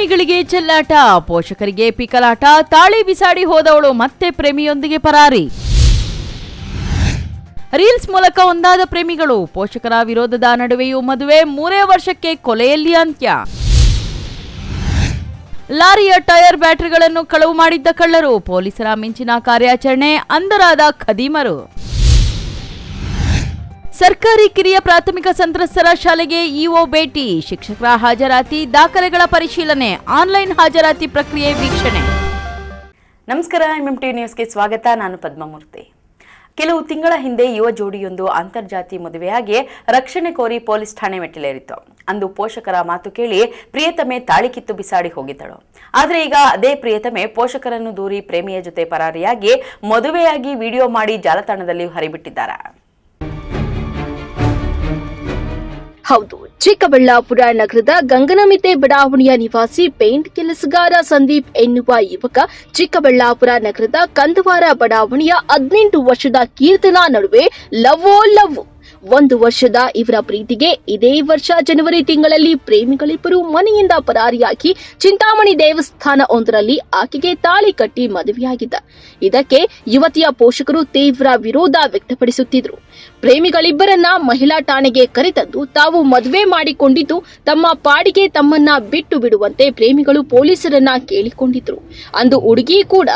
ಪ್ರೇಮಿಗಳಿಗೆ ಚೆಲ್ಲಾಟ, ಪೋಷಕರಿಗೆ ಪಿಕಲಾಟ, ತಾಳಿ ಬಿಸಾಡಿ ಹೋದವಳು ಮತ್ತೆ ಪ್ರೇಮಿಯೊಂದಿಗೆ ಪರಾರಿ. ರೀಲ್ಸ್ ಮೂಲಕ ಒಂದಾದ ಪ್ರೇಮಿಗಳು, ಪೋಷಕರ ವಿರೋಧದ ನಡುವೆಯೂ ಮದುವೆ, 3 ವರ್ಷಕ್ಕೆ ಕೊಲೆಯಲ್ಲಿ ಅಂತ್ಯ. ಲಾರಿಯ ಟೈರ್ ಬ್ಯಾಟರಿಗಳನ್ನು ಕಳವು ಮಾಡಿದ್ದ ಕಳ್ಳರು, ಪೊಲೀಸರ ಮಿಂಚಿನ ಕಾರ್ಯಾಚರಣೆ, ಅಂಧರಾದ ಖದೀಮರು. ಸರ್ಕಾರಿ ಕಿರಿಯ ಪ್ರಾಥಮಿಕ ಸಂತ್ರಸ್ತರ ಶಾಲೆಗೆ ಇಒ ಭೇಟಿ, ಶಿಕ್ಷಕರ ಹಾಜರಾತಿ, ದಾಖಲೆಗಳ ಪರಿಶೀಲನೆ, ಆನ್ಲೈನ್ ಹಾಜರಾತಿ ಪ್ರಕ್ರಿಯೆ ವೀಕ್ಷಣೆ. ನಮಸ್ಕಾರ, ಎಂಎಂಟಿವಿ ನ್ಯೂಸ್ಗೆ ಸ್ವಾಗತ. ನಾನು ಪದ್ಮಮೂರ್ತಿ. ಕೆಲವು ತಿಂಗಳ ಹಿಂದೆ ಯುವ ಜೋಡಿಯೊಂದು ಅಂತರ್ಜಾತಿ ಮದುವೆಯಾಗಿ ರಕ್ಷಣೆ ಕೋರಿ ಪೊಲೀಸ್ ಠಾಣೆ ಮೆಟ್ಟಿಲೇರಿತ್ತು. ಅಂದು ಪೋಷಕರ ಮಾತು ಕೇಳಿ ಪ್ರಿಯತಮೆ ತಾಳಿ ಕಿತ್ತು ಬಿಸಾಡಿ ಹೋಗಿದ್ದಳು. ಆದರೆ ಈಗ ಅದೇ ಪ್ರಿಯತಮೆ ಪೋಷಕರನ್ನು ದೂರಿ ಪ್ರೇಮಿಯ ಜೊತೆ ಪರಾರಿಯಾಗಿ ಮದುವೆಯಾಗಿ ವಿಡಿಯೋ ಮಾಡಿ ಜಾಲತಾಣದಲ್ಲಿ ಹರಿಬಿಟ್ಟಿದ್ದಾರೆ. ಹೌದು, ಚಿಕ್ಕಬಳ್ಳಾಪುರ ನಗರದ ಗಂಗನಮಿತೆ ಬಡಾವಣೆಯ ನಿವಾಸಿ ಪೇಂಟ್ ಕೆಲಸಗಾರ ಸಂದೀಪ್ ಎನ್ನುವ ಯುವಕ ಚಿಕ್ಕಬಳ್ಳಾಪುರ ನಗರದ ಕಂದವಾರ ಬಡಾವಣೆಯ 18 ವರ್ಷದ ಕೀರ್ತನಾ ನಡುವೆ ಲವ್. 1 ವರ್ಷದ ಇವರ ಪ್ರೀತಿಗೆ ಇದೇ ವರ್ಷ ಜನವರಿ ತಿಂಗಳಲ್ಲಿ ಪ್ರೇಮಿಗಳಿಬ್ಬರು ಮನೆಯಿಂದ ಪರಾರಿಯಾಗಿ ಚಿಂತಾಮಣಿ ದೇವಸ್ಥಾನ ಒಂದರಲ್ಲಿ ಆಕೆಗೆ ತಾಳಿ ಕಟ್ಟಿ ಮದುವೆಯಾಗಿದ್ದ. ಇದಕ್ಕೆ ಯುವತಿಯ ಪೋಷಕರು ತೀವ್ರ ವಿರೋಧ ವ್ಯಕ್ತಪಡಿಸುತ್ತಿದ್ರು. ಪ್ರೇಮಿಗಳಿಬ್ಬರನ್ನ ಮಹಿಳಾ ಠಾಣೆಗೆ ಕರೆತಂದು ತಾವು ಮದುವೆ ಮಾಡಿಕೊಂಡಿದ್ದು ತಮ್ಮ ಪಾಡಿಗೆ ತಮ್ಮನ್ನ ಬಿಟ್ಟು ಬಿಡುವಂತೆ ಪ್ರೇಮಿಗಳು ಪೊಲೀಸರನ್ನ ಕೇಳಿಕೊಂಡಿದ್ರು. ಅಂದು ಹುಡುಗಿ ಕೂಡ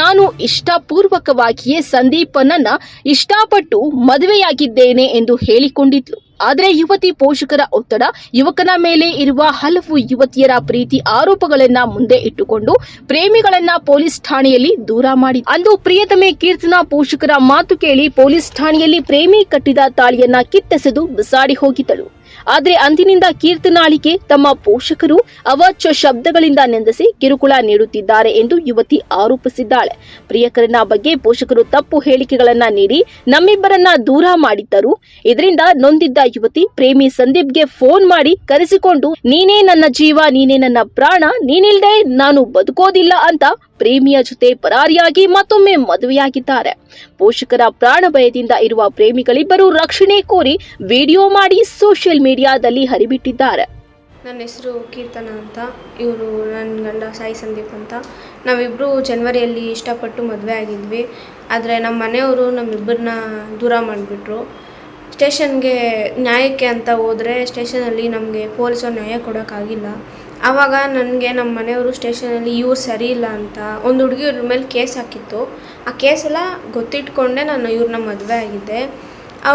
ನಾನು ಇಷ್ಟಪೂರ್ವಕವಾಗಿಯೇ ಸಂದೀಪನನ್ನ ಇಷ್ಟಪಟ್ಟು ಮದುವೆಯಾಗಿದ್ದೇನೆ ಎಂದು ಹೇಳಿಕೊಂಡಿದ್ಲು. ಆದರೆ ಯುವತಿ ಪೋಷಕರ ಒತ್ತಡ, ಯುವಕನ ಮೇಲೆ ಇರುವ ಹಲವು ಯುವತಿಯರ ಪ್ರೀತಿ ಆರೋಪಗಳನ್ನ ಮುಂದೆ ಇಟ್ಟುಕೊಂಡು ಪ್ರೇಮಿಗಳನ್ನ ಪೊಲೀಸ್ ಠಾಣೆಯಲ್ಲಿ ದೂರ ಮಾಡಿ ಅಂದು ಪ್ರಿಯತಮೆ ಕೀರ್ತನಾ ಪೋಷಕರ ಮಾತು ಕೇಳಿ ಪೊಲೀಸ್ ಠಾಣೆಯಲ್ಲಿ ಪ್ರೇಮಿ ಕಟ್ಟಿದ ತಾಳಿಯನ್ನ ಕಿತ್ತೆಸೆದು ಬಿಸಾಡಿ ಹೋಗಿದ್ದಳು. ಆದರೆ ಅಂದಿನಿಂದ ಕೀರ್ತನಾಳಿಗೆ ತಮ್ಮ ಪೋಷಕರು ಅವಾಚ್ಯ ಶಬ್ದಗಳಿಂದ ನಿಂದಿಸಿ ಕಿರುಕುಳ ನೀಡುತ್ತಿದ್ದಾರೆ ಎಂದು ಯುವತಿ ಆರೋಪಿಸಿದ್ದಾಳೆ. ಪ್ರಿಯಕರನ ಬಗ್ಗೆ ಪೋಷಕರು ತಪ್ಪು ಹೇಳಿಕೆಗಳನ್ನ ನೀಡಿ ನಮ್ಮಿಬ್ಬರನ್ನ ದೂರ ಮಾಡಿದ್ದರು. ಇದರಿಂದ ನೊಂದಿದ್ದ ಯುವತಿ ಪ್ರೇಮಿ ಸಂದೀಪ್ಗೆ ಫೋನ್ ಮಾಡಿ ಕರೆಸಿಕೊಂಡು ನೀನೇ ನನ್ನ ಜೀವ, ನೀನೇ ನನ್ನ ಪ್ರಾಣ, ನೀನಿಲ್ದೆ ನಾನು ಬದುಕೋದಿಲ್ಲ ಅಂತ ಪ್ರೇಮಿಯ ಜೊತೆ ಪರಾರಿಯಾಗಿ ಮತ್ತೊಮ್ಮೆ ಮದುವೆಯಾಗಿದ್ದಾರೆ. ಪೋಷಕರ ಪ್ರಾಣ ಭಯದಿಂದ ಇರುವ ಪ್ರೇಮಿಗಳಿಬ್ಬರು ರಕ್ಷಣೆ ಕೋರಿ ವಿಡಿಯೋ ಮಾಡಿ ಸೋಷಿಯಲ್ ಮೀಡಿಯಾದಲ್ಲಿ ಹರಿಬಿಟ್ಟಿದ್ದಾರೆ. ನನ್ನ ಹೆಸರು ಕೀರ್ತನಾ ಅಂತ, ಇವರು ನನ್ನ ಗಂಡ ಸಾಯಿ ಸಂದೀಪ್ ಅಂತ. ನಾವಿಬ್ಬರು ಜನವರಿಯಲ್ಲಿ ಇಷ್ಟಪಟ್ಟು ಮದುವೆ ಆಗಿದ್ವಿ. ಆದರೆ ನಮ್ಮ ಮನೆಯವರು ನಮ್ಮಿಬ್ಬರನ್ನ ದೂರ ಮಾಡಿಬಿಟ್ರು. ಸ್ಟೇಷನ್ಗೆ ನ್ಯಾಯಕ್ಕೆ ಅಂತ ಹೋದರೆ ಸ್ಟೇಷನಲ್ಲಿ ನಮಗೆ ಪೊಲೀಸರು ನ್ಯಾಯ ಕೊಡೋಕ್ಕಾಗಿಲ್ಲ. ಆವಾಗ ನನಗೆ ನಮ್ಮ ಮನೆಯವರು ಸ್ಟೇಷನಲ್ಲಿ ಇವ್ರು ಸರಿ ಇಲ್ಲ ಅಂತ ಒಂದು ಹುಡುಗಿಯವ್ರ ಮೇಲೆ ಕೇಸ್ ಹಾಕಿತ್ತು. ಆ ಕೇಸೆಲ್ಲ ಗೊತ್ತಿಟ್ಕೊಂಡೆ ನಾನು ಇವ್ರನ್ನ ಮದುವೆ ಆಗಿದ್ದೆ. ಆ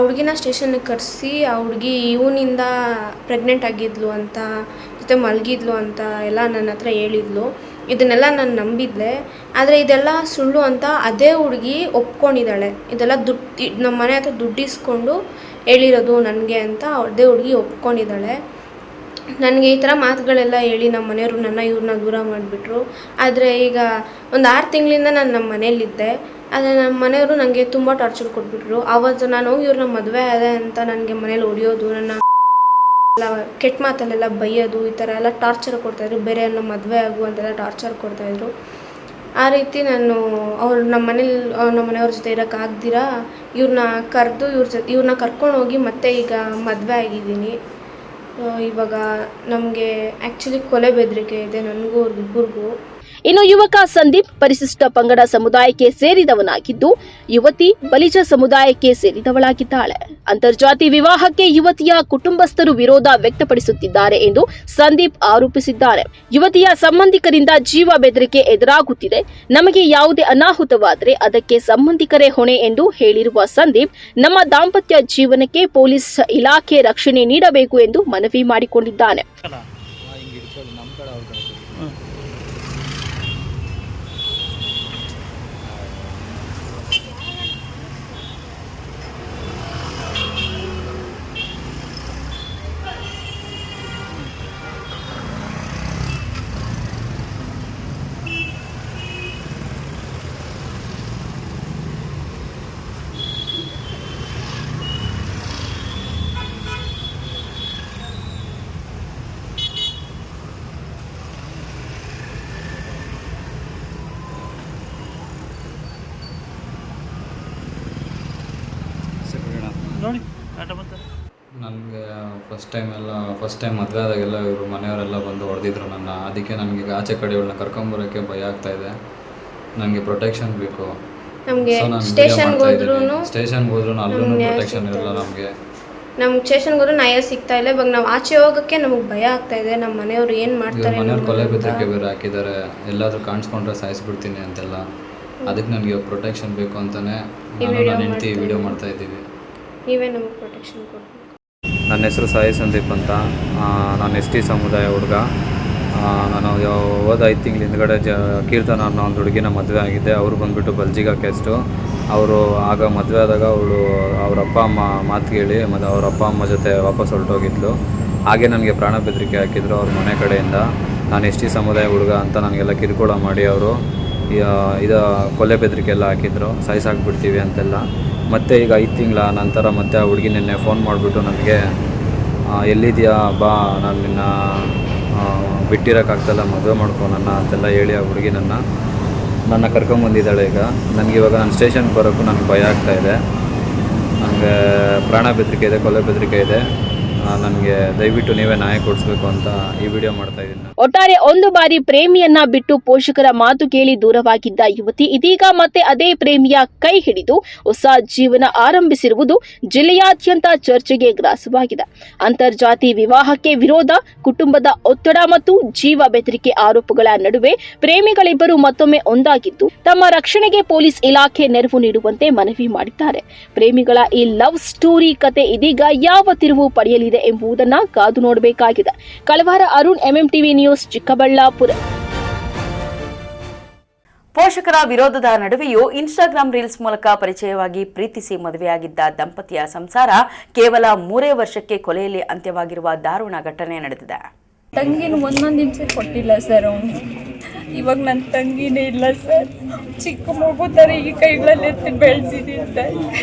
ಹುಡುಗಿನ ಸ್ಟೇಷನ್ಗೆ ಕರೆಸಿ ಆ ಹುಡುಗಿ ಇವನಿಂದ ಪ್ರೆಗ್ನೆಂಟ್ ಆಗಿದ್ಲು ಅಂತ, ಜೊತೆ ಮಲಗಿದ್ಲು ಅಂತ ಎಲ್ಲ ನನ್ನ ಹತ್ರ ಹೇಳಿದ್ಲು. ಇದನ್ನೆಲ್ಲ ನಾನು ನಂಬಿದ್ದೆ. ಆದರೆ ಇದೆಲ್ಲ ಸುಳ್ಳು ಅಂತ ಅದೇ ಹುಡುಗಿ ಒಪ್ಕೊಂಡಿದ್ದಾಳೆ. ಇದೆಲ್ಲ ನಮ್ಮ ಮನೆ ಹತ್ರ ದುಡ್ಡಿಸ್ಕೊಂಡು ಹೇಳಿರೋದು ನನಗೆ ಅಂತ ಅದೇ ಹುಡುಗಿ ಒಪ್ಕೊಂಡಿದ್ದಾಳೆ. ನನಗೆ ಈ ಥರ ಮಾತುಗಳೆಲ್ಲ ಹೇಳಿ ನಮ್ಮ ಮನೆಯವರು ಇವ್ರನ್ನ ದೂರ ಮಾಡಿಬಿಟ್ರು. ಆದರೆ ಈಗ ಒಂದು 6 ತಿಂಗಳಿಂದ ನಾನು ನಮ್ಮ ಮನೇಲಿದ್ದೆ. ಆದರೆ ನಮ್ಮ ಮನೆಯವರು ನನಗೆ ತುಂಬ ಟಾರ್ಚರ್ ಕೊಟ್ಬಿಟ್ರು. ಆವತ್ತು ನಾನು ಹೋಗಿ ಇವ್ರನ್ನ ಮದುವೆ ಆದೆ ಅಂತ ನನಗೆ ಮನೇಲಿ ಹೊಡಿಯೋದು, ನನ್ನ ಎಲ್ಲ ಕೆಟ್ಟ ಮಾತಲ್ಲೆಲ್ಲ ಬೈಯೋದು, ಈ ಥರ ಎಲ್ಲ ಟಾರ್ಚರ್ ಕೊಡ್ತಾಯಿದ್ರು. ಬೇರೆ ಎಲ್ಲ ಮದುವೆ ಆಗು ಅಂತೆಲ್ಲ ಟಾರ್ಚರ್ ಕೊಡ್ತಾಯಿದ್ರು. ಆ ರೀತಿ ನಾನು ನಮ್ಮ ಮನೆಯವ್ರ ಜೊತೆ ಇರೋಕ್ಕಾಗ್ದಿರ ಇವ್ರನ್ನ ಕರೆದು ಇವ್ರನ್ನ ಕರ್ಕೊಂಡು ಹೋಗಿ ಮತ್ತೆ ಈಗ ಮದುವೆ ಆಗಿದ್ದೀನಿ. ಇವಾಗ ನಮಗೆ ಆ್ಯಕ್ಚುಲಿ ಕೊಲೆ ಬೆದರಿಕೆ ಇದೆ ನನಗೂ ಅವ್ರಿಗಿಬ್ಬರಿಗೂ. ಇನ್ನು ಯುವಕ ಸಂದೀಪ್ ಪರಿಶಿಷ್ಟ ಪಂಗಡ ಸಮುದಾಯಕ್ಕೆ ಸೇರಿದವನಾಗಿದ್ದು ಯುವತಿ ಬಲಿಜ ಸಮುದಾಯಕ್ಕೆ ಸೇರಿದವಳಾಗಿದ್ದಾಳೆ. ಅಂತರ್ಜಾತಿ ವಿವಾಹಕ್ಕೆ ಯುವತಿಯ ಕುಟುಂಬಸ್ಥರು ವಿರೋಧ ವ್ಯಕ್ತಪಡಿಸುತ್ತಿದ್ದಾರೆ ಎಂದು ಸಂದೀಪ್ ಆರೋಪಿಸಿದ್ದಾರೆ. ಯುವತಿಯ ಸಂಬಂಧಿಕರಿಂದ ಜೀವ ಬೆದರಿಕೆ ಎದುರಾಗುತ್ತಿದೆ. ನಮಗೆ ಯಾವುದೇ ಅನಾಹುತವಾದರೆ ಅದಕ್ಕೆ ಸಂಬಂಧಿಕರೇ ಹೊಣೆ ಎಂದು ಹೇಳಿರುವ ಸಂದೀಪ್ ನಮ್ಮ ದಾಂಪತ್ಯ ಜೀವನಕ್ಕೆ ಪೊಲೀಸ್ ಇಲಾಖೆ ರಕ್ಷಣೆ ನೀಡಬೇಕು ಎಂದು ಮನವಿ ಮಾಡಿಕೊಂಡಿದ್ದಾನೆ. ಫಸ್ಟ್ ಟೈಮ್ ಮದುವೆ ಆದಾಗೆಲ್ಲ ಇವರು ಮನೆಯವರೆಲ್ಲ ಬಂದು ಹೊಡೆದಿದ್ರು ನನ್ನ. ಅದಕ್ಕೆ ನನಗೆ ಆಚೆ ಕಡೆ ಇವಳನ್ನ ಕರ್ಕೊಂಬರೋಕ್ಕೆ ಭಯ ಆಗ್ತಾಯಿದೆ. ನನಗೆ ಪ್ರೊಟೆಕ್ಷನ್ ಬೇಕು. ನಮಗೆ ಸ್ಟೇಷನ್ಗೆ ಹೋದ್ರೂ ಅಲ್ಲೂ ಪ್ರೊಟೆಕ್ಷನ್ ಇರಲ್ಲ ನಮಗೆ ಸ್ಟೇಷನ್ಗೆ ಹೋದ್ರೂ ನ್ಯಾಯ ಸಿಗ್ತಾ ಇಲ್ಲ. ಇವಾಗ ನಾವು ಆಚೆ ಹೋಗೋಕ್ಕೆ ನಮಗೆ ಭಯ ಆಗ್ತಾ ಇದೆ. ನಮ್ಮ ಮನೆಯವರು ಏನು ಮಾಡ್ತಾರೆ, ಮನೆಯವ್ರು ಕೊಲೆ ಬೆದರಿಕೆ ಬೇರೆ ಹಾಕಿದ್ದಾರೆ. ಎಲ್ಲಾದರೂ ಕಾಣಿಸ್ಕೊಂಡ್ರೆ ಸಾಯಿಸ್ಬಿಡ್ತೀನಿ ಅಂತೆಲ್ಲ. ಅದಕ್ಕೆ ನನಗೆ ಪ್ರೊಟೆಕ್ಷನ್ ಬೇಕು ಅಂತಲೇ ನನ್ನ ಹೆಂಡತಿ ವಿಡಿಯೋ ಮಾಡ್ತಾ ಇದ್ದೀವಿ. ನೀವೇ ನಮಗೆ ಪ್ರೊಟೆಕ್ಷನ್ ಕೊಡಬೇಕು. ನನ್ನ ಹೆಸರು ಸಾಯಿ ಸಂದೀಪ್ ಅಂತ. ನಾನು ST ಸಮುದಾಯ ಹುಡುಗ. ನಾನು ಹೋದ 5 ತಿಂಗಳ ಹಿಂದ್ಗಡೆ ಕೀರ್ತನ ಅನ್ನೋ ಒಂದು ಹುಡುಗಿನ ಮದುವೆ ಆಗಿದೆ. ಅವರು ಬಂದುಬಿಟ್ಟು ಬಲ್ಜಿಗ ಕ್ಯಾಸ್ಟು. ಅವರು ಆಗ ಮದುವೆ ಆದಾಗ ಅವ್ರ ಅಪ್ಪ ಅಮ್ಮ ಮಾತು ಕೇಳಿ ಮತ್ತು ಅವ್ರ ಅಪ್ಪ ಅಮ್ಮ ಜೊತೆ ವಾಪಸ್ ಹೊರಟೋಗಿದ್ಲು. ಹಾಗೆ ನನಗೆ ಪ್ರಾಣ ಬೆದರಿಕೆ ಹಾಕಿದ್ರು ಅವ್ರ ಮನೆ ಕಡೆಯಿಂದ. ನಾನು ST ಸಮುದಾಯ ಹುಡುಗ ಅಂತ ನನಗೆಲ್ಲ ಕಿರುಕುಳ ಮಾಡಿ ಅವರು ಇದು ಕೊಲೆ ಬೆದರಿಕೆ ಎಲ್ಲ ಹಾಕಿದ್ರು, ಸಾಯಿಸಾಕ್ಬಿಡ್ತೀವಿ ಅಂತೆಲ್ಲ. ಮತ್ತು ಈಗ 5 ತಿಂಗಳ ನಂತರ ಮತ್ತೆ ಆ ಹುಡುಗಿ ನಿನ್ನೆ ಫೋನ್ ಮಾಡಿಬಿಟ್ಟು ನನಗೆ ಎಲ್ಲಿದೆಯಾ ಬಾ, ನಾನು ನಿನ್ನ ಬಿಟ್ಟಿರೋಕ್ಕಾಗ್ತಲ್ಲ, ಮದುವೆ ಮಾಡ್ಕೊ ನನ್ನ ಅಂತೆಲ್ಲ ಹೇಳಿ ಆ ಹುಡುಗಿ ನನ್ನ ಕರ್ಕೊಂಬಂದಿದ್ದಾಳೆ. ಈಗ ನನಗಿವಾಗ ನಾನು ಸ್ಟೇಷನ್ಗೆ ಬರೋಕ್ಕೂ ನನಗೆ ಭಯ ಆಗ್ತಾಯಿದೆ. ನನಗೆ ಪ್ರಾಣ ಬೆದರಿಕೆ ಇದೆ, ಕೊಲೆ ಬೆದರಿಕೆ ಇದೆ. ನನಗೆ ದಯವಿಟ್ಟು ನೀವೇ ನ್ಯಾಯ ಕೊಡಿಸ್ಬೇಕು ಅಂತ ಈ ವಿಡಿಯೋ ಮಾಡ್ತಾ ಇದ್ದೀನಿ. ಒಟ್ಟಾರೆ ಒಂದು ಬಾರಿ ಪ್ರೇಮಿಯನ್ನ ಬಿಟ್ಟು ಪೋಷಕರ ಮಾತು ಕೇಳಿ ದೂರವಾಗಿದ್ದ ಯುವತಿ ಇದೀಗ ಮತ್ತೆ ಅದೇ ಪ್ರೇಮಿಯ ಕೈ ಹಿಡಿದು ಹೊಸ ಜೀವನ ಆರಂಭಿಸಿರುವುದು ಜಿಲ್ಲೆಯಾದ್ಯಂತ ಚರ್ಚೆಗೆ ಗ್ರಾಸವಾಗಿದೆ. ಅಂತರ್ಜಾತಿ ವಿವಾಹಕ್ಕೆ ವಿರೋಧ, ಕುಟುಂಬದ ಒತ್ತಡ ಮತ್ತು ಜೀವ ಬೆದರಿಕೆ ಆರೋಪಗಳ ನಡುವೆ ಪ್ರೇಮಿಗಳಿಬ್ಬರು ಮತ್ತೊಮ್ಮೆ ಒಂದಾಗಿದ್ದು ತಮ್ಮ ರಕ್ಷಣೆಗೆ ಪೊಲೀಸ್ ಇಲಾಖೆ ನೆರವು ನೀಡುವಂತೆ ಮನವಿ ಮಾಡಿದ್ದಾರೆ. ಪ್ರೇಮಿಗಳ ಈ ಲವ್ ಸ್ಟೋರಿ ಕತೆ ಇದೀಗ ಯಾವ ತಿರುವು ಪಡೆಯಲಿದೆ ಎಂಬುದನ್ನ ಕಾದು ನೋಡಬೇಕಾಗಿದೆ. ಕಳವಾರ ಅರುಣ್, MMTV ನ್ಯೂಸ್, ಚಿಕ್ಕಬಳ್ಳಾಪುರ. ಪೋಷಕರ ವಿರೋಧದ ನಡುವೆಯೂ ಇನ್ಸ್ಟಾಗ್ರಾಂ ರೀಲ್ಸ್ ಮೂಲಕ ಪರಿಚಯವಾಗಿ ಪ್ರೀತಿಸಿ ಮದುವೆಯಾಗಿದ್ದ ದಂಪತಿಯ ಸಂಸಾರ ಕೇವಲ 3 ವರ್ಷಕ್ಕೆ ಕೊಲೆಯಲ್ಲಿ ಅಂತ್ಯವಾಗಿರುವ ದಾರುಣ ಘಟನೆ ನಡೆದಿದೆ. ತಂಗಿನ ಒಂದೊಂದು ಹಿಂಸೆ ಕೊಟ್ಟಿಲ್ಲ ಸರ್ ಅವನು. ಇವಾಗ ನನ್ನ ತಂಗಿನೇ ಇಲ್ಲ ಸರ್. ಚಿಕ್ಕ ಮಗು ಥರ ಈ ಕೈಗಳಲ್ಲಿ ಎತ್ತಿ ಬೆಳೆಸಿದ್ದೀನಿ ಸರ್.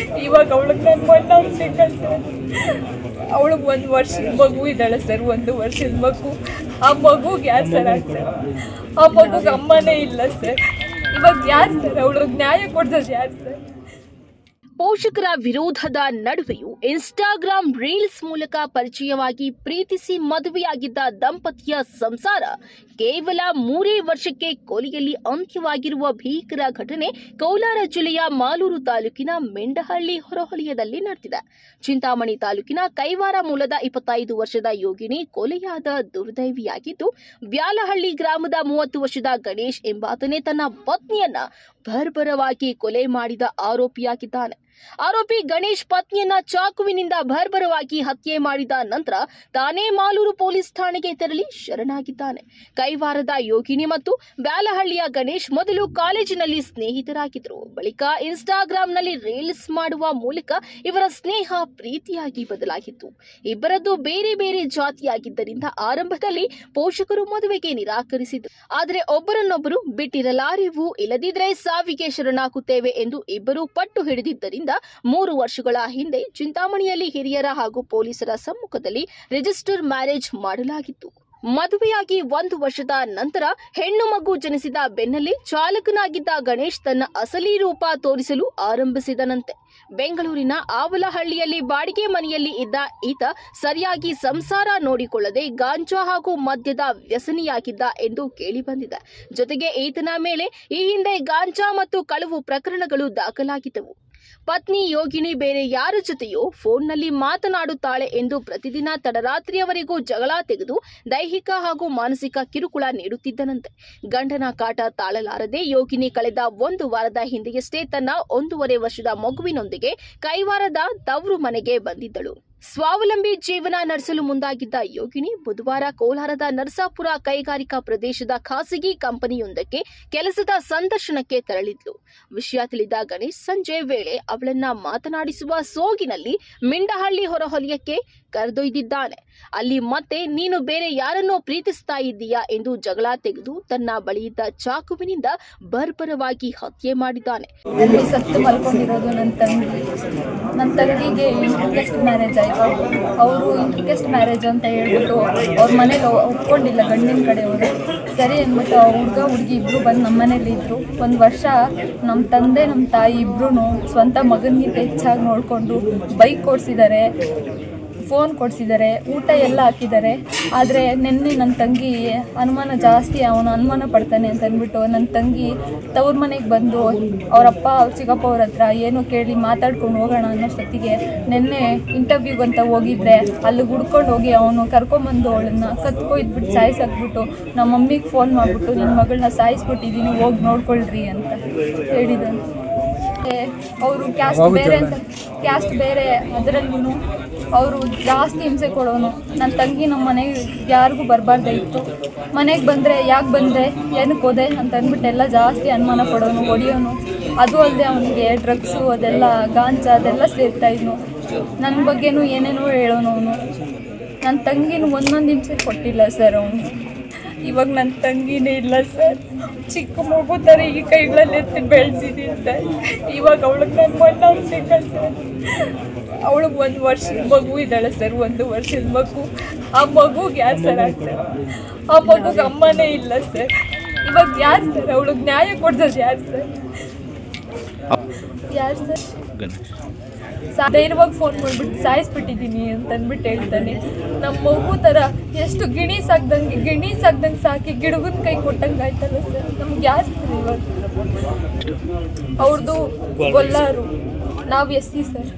ಇವಾಗ ಅವಳಿಗೆ ನನ್ನ ಮಣ್ಣ ಸಿಕ್ಕಲ್ಲ ಸರ್. ಅವಳಿಗೆ 1 ವರ್ಷದ ಮಗು ಇದ್ದಾಳೆ ಸರ್, 1 ವರ್ಷದ ಮಗು. ಆ ಮಗುಗೆ ಯಾರು ಸರ್ ಆಗ್ತಾರೆ? ಆ ಮಗುಗೆ ಅಮ್ಮನೇ ಇಲ್ಲ ಸರ್. ಇವಾಗ ಯಾರು ಸರ್ ಅವಳಿಗೆ ನ್ಯಾಯ ಕೊಡ್ಸೋದು ಯಾರು ಸರ್? ಪೋಷಕರ ವಿರೋಧದ ನಡುವೆಯೂ ಇನ್ಸ್ಟಾಗ್ರಾಂ ರೀಲ್ಸ್ ಮೂಲಕ ಪರಿಚಯವಾಗಿ ಪ್ರೀತಿಸಿ ಮದುವೆಯಾಗಿದ್ದ ದಂಪತಿಯ ಸಂಸಾರ ಕೇವಲ 3 ವರ್ಷಕ್ಕೆ ಕೊಲೆಯಲ್ಲಿ ಅಂತ್ಯವಾಗಿರುವ ಭೀಕರ ಘಟನೆ ಕೋಲಾರ ಜಿಲ್ಲೆಯ ಮಾಲೂರು ತಾಲೂಕಿನ ಮೆಂಡಹಳ್ಳಿ ಹೊರವಲಯದಲ್ಲಿ ನಡೆದಿದೆ. ಚಿಂತಾಮಣಿ ತಾಲೂಕಿನ ಕೈವಾರ ಮೂಲದ 25 ವರ್ಷದ ಯೋಗಿನಿ ಕೊಲೆಯಾದ ದುರ್ದೈವಿಯಾಗಿದ್ದು, ಬ್ಯಾಲಹಳ್ಳಿ ಗ್ರಾಮದ 30 ವರ್ಷದ ಗಣೇಶ್ ಎಂಬಾತನೇ ತನ್ನ ಪತ್ನಿಯನ್ನ ಬರ್ಬರವಾಗಿ ಕೊಲೆ ಮಾಡಿದ ಆರೋಪಿಯಾಗಿದ್ದಾನೆ. ಆರೋಪಿ ಗಣೇಶ್ ಪತ್ನಿಯನ್ನ ಚಾಕುವಿನಿಂದ ಬರ್ಬರವಾಗಿ ಹತ್ಯೆ ಮಾಡಿದ ನಂತರ ತಾನೇ ಮಾಲೂರು ಪೊಲೀಸ್ ಠಾಣೆಗೆ ತೆರಳಿ ಶರಣಾಗಿದ್ದಾನೆ. ಕೈವಾರದ ಯೋಗಿನಿ ಮತ್ತು ಬ್ಯಾಲಹಳ್ಳಿಯ ಗಣೇಶ್ ಮೊದಲು ಕಾಲೇಜಿನಲ್ಲಿ ಸ್ನೇಹಿತರಾಗಿದ್ದರು. ಬಳಿಕ ಇನ್ಸ್ಟಾಗ್ರಾಂನಲ್ಲಿ ರೀಲ್ಸ್ ಮಾಡುವ ಮೂಲಕ ಇವರ ಸ್ನೇಹ ಪ್ರೀತಿಯಾಗಿ ಬದಲಾಗಿತ್ತು. ಇಬ್ಬರದ್ದು ಬೇರೆ ಬೇರೆ ಜಾತಿಯಾಗಿದ್ದರಿಂದ ಆರಂಭದಲ್ಲಿ ಪೋಷಕರು ಮದುವೆಗೆ ನಿರಾಕರಿಸಿದರು. ಆದರೆ ಒಬ್ಬರನ್ನೊಬ್ಬರು ಬಿಟ್ಟಿರಲಾರೆವು, ಇಲ್ಲದಿದ್ರೆ ಸಾವಿಗೆ ಶರಣಾಗುತ್ತೇವೆ ಎಂದು ಇಬ್ಬರು ಪಟ್ಟು ಹಿಡಿದಿದ್ದರಿಂದ 3 ವರ್ಷಗಳ ಹಿಂದೆ ಚಿಂತಾಮಣಿಯಲ್ಲಿ ಹಿರಿಯರ ಹಾಗೂ ಪೊಲೀಸರ ಸಮ್ಮುಖದಲ್ಲಿ ರಿಜಿಸ್ಟರ್ ಮ್ಯಾರೇಜ್ ಮಾಡಲಾಗಿತ್ತು. ಮದುವೆಯಾಗಿ 1 ವರ್ಷದ ನಂತರ ಹೆಣ್ಣು ಮಗು ಜನಿಸಿದ ಬೆನ್ನಲ್ಲೇ ಚಾಲಕನಾಗಿದ್ದ ಗಣೇಶ್ ತನ್ನ ಅಸಲಿ ರೂಪ ತೋರಿಸಲು ಆರಂಭಿಸಿದನಂತೆ. ಬೆಂಗಳೂರಿನ ಆವಲಹಳ್ಳಿಯಲ್ಲಿ ಬಾಡಿಗೆ ಮನೆಯಲ್ಲಿ ಇದ್ದ ಈತ ಸರಿಯಾಗಿ ಸಂಸಾರ ನೋಡಿಕೊಳ್ಳದೆ ಗಾಂಜಾ ಹಾಗೂ ಮದ್ಯದ ವ್ಯಸನಿಯಾಗಿದ್ದ ಎಂದು ಕೇಳಿಬಂದಿದೆ. ಜೊತೆಗೆ ಈತನ ಮೇಲೆ ಈ ಹಿಂದೆ ಗಾಂಜಾ ಮತ್ತು ಕಳವು ಪ್ರಕರಣಗಳು ದಾಖಲಾಗಿದ್ದವು. ಪತ್ನಿ ಯೋಗಿನಿ ಬೇರೆ ಯಾರ ಜೊತೆಯೋ ಫೋನ್ನಲ್ಲಿ ಮಾತನಾಡುತ್ತಾಳೆ ಎಂದು ಪ್ರತಿದಿನ ತಡರಾತ್ರಿಯವರೆಗೂ ಜಗಳ ತೆಗೆದು ದೈಹಿಕ ಹಾಗೂ ಮಾನಸಿಕ ಕಿರುಕುಳ ನೀಡುತ್ತಿದ್ದನಂತೆ. ಗಂಡನ ಕಾಟ ತಾಳಲಾರದೆ ಯೋಗಿನಿ ಕಳೆದ 1 ವಾರದ ಹಿಂದೆಯಷ್ಟೇ ತನ್ನ 1.5 ವರ್ಷದ ಮಗುವಿನೊಂದಿಗೆ ಕೈವಾರದ ತವರು ಮನೆಗೆ ಬಂದಿದ್ದಳು. ಸ್ವಾವಲಂಬಿ ಜೀವನ ನಡೆಸಲು ಮುಂದಾಗಿದ್ದ ಯೋಗಿನಿ ಬುಧವಾರ ಕೋಲಾರದ ನರಸಾಪುರ ಕೈಗಾರಿಕಾ ಪ್ರದೇಶದ ಖಾಸಗಿ ಕಂಪನಿಯೊಂದಕ್ಕೆ ಕೆಲಸದ ಸಂದರ್ಶನಕ್ಕೆ ತೆರಳಿದ್ಲು. ವಿಷಯ ತಿಳಿದ ಗಣೇಶ್ ಸಂಜೆ ವೇಳೆ ಅವಳನ್ನ ಮಾತನಾಡಿಸುವ ಸೋಗಿನಲ್ಲಿ ಮಿಂಡಹಳ್ಳಿ ಹೊರವಲಯಕ್ಕೆ ಕರೆದೊಯ್ದಿದ್ದಾನೆ. ಅಲ್ಲಿ ಮತ್ತೆ ನೀನು ಬೇರೆ ಯಾರನ್ನೋ ಪ್ರೀತಿಸ್ತಾ ಇದ್ದೀಯಾ ಎಂದು ಜಗಳ ತೆಗೆದು ತನ್ನ ಬಳಿಯಿದ್ದ ಚಾಕುವಿನಿಂದ ಬರ್ಬರವಾಗಿ ಹತ್ಯೆ ಮಾಡಿದ್ದಾನೆ. ಅಲ್ಲಿ ಸತ್ತು ಮಲ್ಕೊಂಡಿರೋದು ನನ್ನ ತಂಗಿಗೆ ಇಂಟರ್ಕಾಸ್ಟ್ ಮ್ಯಾರೇಜ್ ಆಯಿತು. ಅವರು ಇಂಟರ್ಕಾಸ್ಟ್ ಮ್ಯಾರೇಜ್ ಅಂತ ಹೇಳ್ಬಿಟ್ಟು ಅವ್ರ ಮನೇಲಿ ಒಪ್ಕೊಂಡಿಲ್ಲ ಗಂಡಿನ ಕಡೆಯವರು. ಸರಿ ಅಂದ್ಬಿಟ್ಟು ಹುಡುಗ ಹುಡುಗಿ ಇಬ್ಬರು ಬಂದು ನಮ್ಮ ಮನೇಲಿ ಇದ್ದರು. 1 ವರ್ಷ ನಮ್ಮ ತಂದೆ ನಮ್ಮ ತಾಯಿ ಇಬ್ಬರೂ ಸ್ವಂತ ಮಗನಿಗಿಂತ ಹೆಚ್ಚಾಗಿ ನೋಡಿಕೊಂಡು ಬೈಕ್ ಕೊಡಿಸಿದ್ದಾರೆ. ಫೋನ್ ಕೊಡಿಸಿದ್ದಾರೆ, ಊಟ ಎಲ್ಲ ಹಾಕಿದ್ದಾರೆ. ಆದರೆ ನಿನ್ನೆ ನನ್ನ ತಂಗಿ ಅನುಮಾನ ಜಾಸ್ತಿ, ಅವನು ಅನುಮಾನ ಪಡ್ತಾನೆ ಅಂತ ಅಂದ್ಬಿಟ್ಟು ನನ್ನ ತಂಗಿ ತವ್ರ ಮನೆಗೆ ಬಂದು ಅವರಪ್ಪ ಚಿಕ್ಕಪ್ಪ ಅವ್ರ ಹತ್ರ ಏನೋ ಕೇಳಿ ಮಾತಾಡ್ಕೊಂಡು ಹೋಗೋಣ ಅನ್ನೋಷ್ಟೊತ್ತಿಗೆ ನಿನ್ನೆ ಇಂಟರ್ವ್ಯೂಗಂತ ಹೋಗಿದ್ರೆ ಅಲ್ಲಿ ಹುಡ್ಕೊಂಡು ಹೋಗಿ ಅವನು ಕರ್ಕೊಂಬಂದು ಅವಳನ್ನು ಕತ್ಕೊಯ್ದ್ಬಿಟ್ಟು ಸಾಯಿಸಾಕ್ಬಿಟ್ಟು ನಮ್ಮ ಮಮ್ಮಿಗೆ ಫೋನ್ ಮಾಡಿಬಿಟ್ಟು ನಿನ್ನ ಮಗಳನ್ನ ಸಾಯಿಸ್ಬಿಟ್ಟಿದ್ದೀನಿ, ಹೋಗಿ ನೋಡ್ಕೊಳ್ರಿ ಅಂತ ಹೇಳಿದ್ದಾನೆ. ಅವರು ಕ್ಯಾಸ್ಟ್ ಬೇರೆ ಅದರಲ್ಲೂ ಅವರು ಜಾಸ್ತಿ ಹಿಂಸೆ ಕೊಡೋನು. ನನ್ನ ತಂಗಿ ನಮ್ಮ ಮನೆಗೆ ಯಾರಿಗೂ ಬರಬಾರ್ದೇ ಇತ್ತು. ಮನೆಗೆ ಬಂದರೆ ಯಾಕೆ ಬಂದೆ, ಏನಕ್ಕೆ ಹೋದೆ ಅಂತ ಅಂದ್ಬಿಟ್ಟೆಲ್ಲ ಜಾಸ್ತಿ ಅನುಮಾನ ಪಡೋನು, ಹೊಡಿಯೋನು. ಅದು ಅಲ್ಲದೆ ಅವನಿಗೆ ಡ್ರಗ್ಸು ಅದೆಲ್ಲ ಗಾಂಜ ಅದೆಲ್ಲ ಸೇರ್ತಾಯಿದ್ನು. ನನ್ನ ಬಗ್ಗೆನೂ ಏನೇನೋ ಹೇಳೋನು ಅವನು. ನನ್ನ ತಂಗಿನೂ ಒಂದೊಂದು ಹಿಂಸೆ ಕೊಟ್ಟಿಲ್ಲ ಸರ್ ಅವನು. ಇವಾಗ ನನ್ನ ತಂಗಿನೇ ಇಲ್ಲ ಸರ್. ಚಿಕ್ಕ ಮಗು ಥರ ಈ ಕೈಗಳಲ್ಲಿ ಎತ್ತಿ ಬೆಳೆಸಿದ್ದೀನಿ ಸರ್. ಇವಾಗ ಅವಳಿಗೆ ನನ್ನ ಮಣ್ಣ ಸಿಕ್ಕಲ್ಲ ಸರ್. ಅವಳಿಗೆ 1 ವರ್ಷದ ಮಗು ಇದ್ದಾಳೆ ಸರ್, 1 ವರ್ಷದ ಮಗು. ಆ ಮಗುಗೆ ಯಾರು ಸರ್ ಆಗ್ತಾರೆ? ಆ ಮಗುಗೆ ಅಮ್ಮನೇ ಇಲ್ಲ ಸರ್. ಇವಾಗ ಯಾರು ಸರ್ ಅವಳಿಗೆ ನ್ಯಾಯ ಕೊಡ್ಸೋದು? ಯಾರು ಸರ್? ಯಾರು ಸರ್? ಧೈರ್ಯವಾಗಿ ಫೋನ್ ಮಾಡಿಬಿಟ್ಟು ಸಾಯಿಸ್ಬಿಟ್ಟಿದ್ದೀನಿ ಅಂತ ಅಂದ್ಬಿಟ್ಟು ಹೇಳ್ತಾನೆ. ನಮ್ಮ ಮಗು ಥರ ಎಷ್ಟು ಗಿಣಿ ಸಾಕ್ದಂಗೆ ಸಾಕಿ ಗಿಡಗದ ಕೈ ಕೊಟ್ಟಂಗೆ ಆಯ್ತಲ್ಲ ಸರ್. ನಮ್ಗೆ ಯಾರು ಸರ್ ಇವಾಗ? ಅವ್ರದ್ದು ಗೊಲ್ಲಾರು, ನಾವು SC ಸರ್.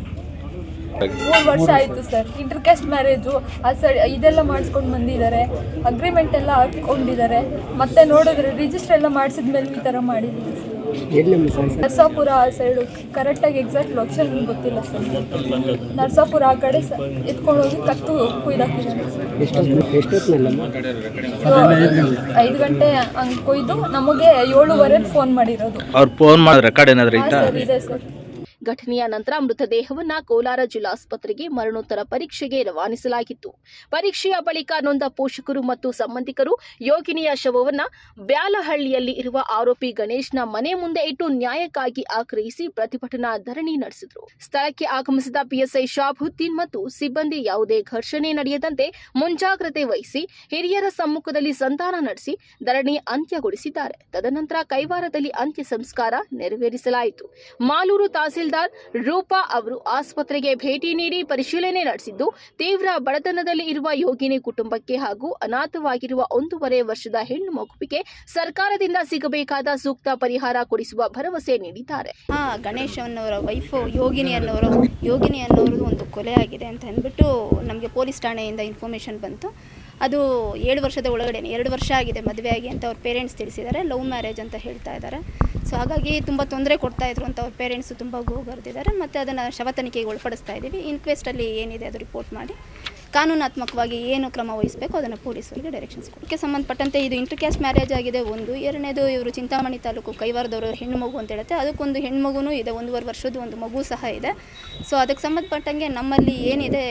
3 ವರ್ಷ ಆಯಿತು ಸರ್. ಇಂಟರ್ ಕ್ಯಾಸ್ಟ್ ಮ್ಯಾರೇಜು ಇದೆಲ್ಲ ಮಾಡಿಸ್ಕೊಂಡು ಬಂದಿದ್ದಾರೆ, ಅಗ್ರಿಮೆಂಟ್ ಎಲ್ಲ ಹಾಕ್ಕೊಂಡಿದ್ದಾರೆ. ಮತ್ತೆ ನೋಡಿದ್ರೆ ರಿಜಿಸ್ಟರ್ ಎಲ್ಲ ಮಾಡಿಸಿದ್ಮೇಲೆ ಈ ಥರ ಮಾಡಿದ್ದೀವಿ ಸರ್. ನರಸಾಪುರ ಆ ಸೈಡು, ಕರೆಕ್ಟಾಗಿ ಎಕ್ಸಾಕ್ಟ್ ಲೊಕೇಶನ್ ಗೊತ್ತಿಲ್ಲ ಸರ್. ನರಸಾಪುರ ಆ ಕಡೆ ಎತ್ಕೊಂಡು ಹೋಗಿ ಕತ್ತು ಕೊಯ್ದಾಕಿದ್ದಾರೆ. 5 ಗಂಟೆ ಹಂಗೆ ಕೊಯ್ದು ನಮಗೆ 7:15 ಫೋನ್ ಮಾಡಿರೋದು. ಅವ್ರು ಫೋನ್ ಮಾಡಿದ ರೆಕಾರ್ಡ್ ಏನಾದ್ರು ಇದೆ ಸರ್. ಘಟನೆಯ ನಂತರ ಮೃತದೇಹವನ್ನ ಕೋಲಾರ ಜಿಲ್ಲಾಸ್ಪತ್ರೆಗೆ ಮರಣೋತ್ತರ ಪರೀಕ್ಷೆಗೆ ರವಾನಿಸಲಾಗಿತ್ತು. ಪರೀಕ್ಷೆಯ ಬಳಿಕ ನೊಂದ ಪೋಷಕರು ಮತ್ತು ಸಂಬಂಧಿಕರು ಯೋಗಿನಿಯ ಶವವನ್ನ ಬ್ಯಾಲಹಳ್ಳಿಯಲ್ಲಿ ಇರುವ ಆರೋಪಿ ಗಣೇಶ್ನ ಮನೆ ಮುಂದೆ ಇಟ್ಟು ನ್ಯಾಯಕ್ಕಾಗಿ ಆಗ್ರಹಿಸಿ ಪ್ರತಿಭಟನಾ ಧರಣಿ ನಡೆಸಿದರು. ಸ್ಥಳಕ್ಕೆ ಆಗಮಿಸಿದ PSI ಶಾಬುದ್ದೀನ್ ಮತ್ತು ಸಿಬ್ಬಂದಿ ಯಾವುದೇ ಘರ್ಷಣೆ ನಡೆಯದಂತೆ ಮುಂಜಾಗ್ರತೆ ವಹಿಸಿ ಹಿರಿಯರ ಸಮ್ಮುಖದಲ್ಲಿ ಸಂಧಾನ ನಡೆಸಿ ಧರಣಿ ಅಂತ್ಯಗೊಳಿಸಿದ್ದಾರೆ. ತದನಂತರ ಕೈವಾರದಲ್ಲಿ ಅಂತ್ಯ ಸಂಸ್ಕಾರ ನೆರವೇರಿಸಲಾಯಿತು. ಮಾಲೂರು ತಹಸೀಲ್ದಾರ್ ರೂಪಾ ಅವರು ಆಸ್ಪತ್ರೆಗೆ ಭೇಟಿ ನೀಡಿ ಪರಿಶೀಲನೆ ನಡೆಸಿದ್ದು, ತೀವ್ರ ಬಡತನದಲ್ಲಿ ಇರುವ ಯೋಗಿನಿ ಕುಟುಂಬಕ್ಕೆ ಹಾಗೂ ಅನಾಥವಾಗಿರುವ 1.5 ವರ್ಷದ ಹೆಣ್ಣು ಮಗುವಿಗೆ ಸರ್ಕಾರದಿಂದ ಸಿಗಬೇಕಾದ ಸೂಕ್ತ ಪರಿಹಾರ ಕೊಡಿಸುವ ಭರವಸೆ ನೀಡಿದ್ದಾರೆ. ಗಣೇಶ್ ಅನ್ನೋರ ವೈಫು ಯೋಗಿನಿ ಅನ್ನೋರದು ಒಂದು ಕೊಲೆ ಆಗಿದೆ ಅಂತ ಅಂದ್ಬಿಟ್ಟು ನಮಗೆ ಪೊಲೀಸ್ ಠಾಣೆಯಿಂದ ಇನ್ಫಾರ್ಮೇಷನ್ ಬಂತು. ಅದು 7 ವರ್ಷದ ಒಳಗಡೆ 2 ವರ್ಷ ಆಗಿದೆ ಮದುವೆ ಆಗಿ ಅಂತ ಅವ್ರ ಪೇರೆಂಟ್ಸ್ ತಿಳಿಸಿದ್ದಾರೆ. ಲವ್ ಮ್ಯಾರೇಜ್ ಅಂತ ಹೇಳ್ತಾ ಇದ್ದಾರೆ. ಸೊ ಹಾಗಾಗಿ ತುಂಬ ತೊಂದರೆ ಕೊಡ್ತಾಯಿದ್ರು ಅಂತ ಅವ್ರ ಪೇರೆಂಟ್ಸು ತುಂಬ ಗೋಗರ್ದಿದ್ದಾರೆ. ಮತ್ತು ಅದನ್ನು ಶವ ತನಿಖೆಗೆ ಒಳಪಡಿಸ್ತಾ ಇದ್ದೀವಿ. ಇನ್ಕ್ವೆಸ್ಟಲ್ಲಿ ಏನಿದೆ ಅದು ರಿಪೋರ್ಟ್ ಮಾಡಿ ಕಾನೂನಾತ್ಮಕವಾಗಿ ಏನು ಕ್ರಮ ವಹಿಸಬೇಕು ಅದನ್ನು ಪೊಲೀಸರಿಗೆ ಡೈರೆಕ್ಷನ್ಸ್ ಕೊಡೋಕ್ಕೆ ಸಂಬಂಧಪಟ್ಟಂತೆ ಇದು ಇಂಟರ್ ಕ್ಯಾಸ್ಟ್ ಮ್ಯಾರೇಜ್ ಆಗಿದೆ. ಒಂದು 2ನೇದು ಇವರು ಚಿಂತಾಮಣಿ ತಾಲೂಕು ಕೈವಾರದವರು ಹೆಣ್ಣು ಮಗು ಅಂತ ಹೇಳುತ್ತೆ. ಅದಕ್ಕೊಂದು ಹೆಣ್ಣು ಮಗುನೂ ಇದೆ, 1.5 ವರ್ಷದ ಒಂದು ಮಗು ಸಹ ಇದೆ. ಸೊ ಅದಕ್ಕೆ ಸಂಬಂಧಪಟ್ಟಂಗೆ ನಮ್ಮಲ್ಲಿ ಏನಿದೆ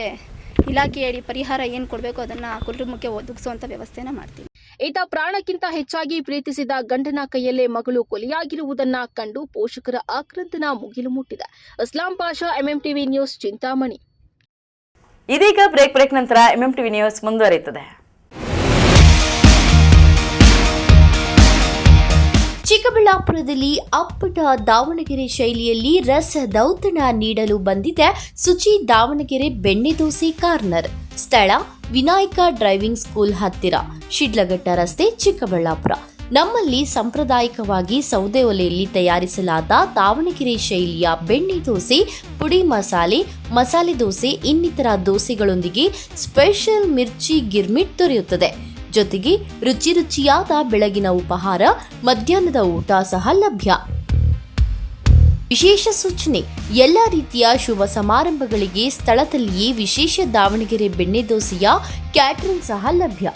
ಇಲಾಖೆಯಡಿ ಪರಿಹಾರ ಏನು ಕೊಡಬೇಕು ಅದನ್ನು ಕುಟುಂಬಕ್ಕೆ ಒದಗಿಸುವಂಥ ವ್ಯವಸ್ಥೆನ ಮಾಡ್ತೀವಿ. ಈತ ಪ್ರಾಣಕ್ಕಿಂತ ಹೆಚ್ಚಾಗಿ ಪ್ರೀತಿಸಿದ ಗಂಡನ ಕೈಯಲ್ಲೇ ಮಗಳು ಕೊಲೆಯಾಗಿರುವುದನ್ನ ಕಂಡು ಪೋಷಕರ ಆಕ್ರಂದನ ಮುಗಿಲು ಮುಟ್ಟಿದೆ. Aslam Pasha, MMTV news, Chintamani. ಇದೀಗ ಬ್ರೇಕ್ ನಂತರ MMTV ನ್ಯೂಸ್ ಮುಂದುವರಿಯುತ್ತದೆ. ಚಿಕ್ಕಬಳ್ಳಾಪುರದಲ್ಲಿ ಅಪ್ಪಟ ದಾವಣಗೆರೆ ಶೈಲಿಯಲ್ಲಿ ರಸದೌತಣ ನೀಡಲು ಬಂದಿದೆ ಸುಚಿ ದಾವಣಗೆರೆ ಬೆಣ್ಣೆ ದೋಸೆ ಕಾರ್ನರ್. ಸ್ಥಳ ವಿನಾಯಕ ಡ್ರೈವಿಂಗ್ ಸ್ಕೂಲ್ ಹತ್ತಿರ, ಶಿಡ್ಲಘಟ್ಟ ರಸ್ತೆ, ಚಿಕ್ಕಬಳ್ಳಾಪುರ. ನಮ್ಮಲ್ಲಿ ಸಾಂಪ್ರದಾಯಿಕವಾಗಿ ಸೌದೆ ಒಲೆಯಲ್ಲಿ ತಯಾರಿಸಲಾದ ದಾವಣಗೆರೆ ಶೈಲಿಯ ಬೆಣ್ಣೆ ದೋಸೆ, ಪುಡಿ ಮಸಾಲೆ ದೋಸೆ ಇನ್ನಿತರ ದೋಸೆಗಳೊಂದಿಗೆ ಸ್ಪೆಷಲ್ ಮಿರ್ಚಿ ಗಿರ್ಮಿಟ್ ದೊರೆಯುತ್ತದೆ. ಜೊತೆಗೆ ರುಚಿಯಾದ ಬೆಳಗಿನ ಉಪಹಾರ, ಮಧ್ಯಾಹ್ನದ ಊಟ ಸಹ ಲಭ್ಯ. ವಿಶೇಷ ಸೂಚನೆ: ಎಲ್ಲ ರೀತಿಯ ಶುಭ ಸಮಾರಂಭಗಳಿಗೆ ಸ್ಥಳದಲ್ಲಿಯೇ ವಿಶೇಷ ದಾವಣಗೆರೆ ಬೆಣ್ಣೆ ದೋಸೆಯ ಕ್ಯಾಟರಿಂಗ್ ಸಹ ಲಭ್ಯ.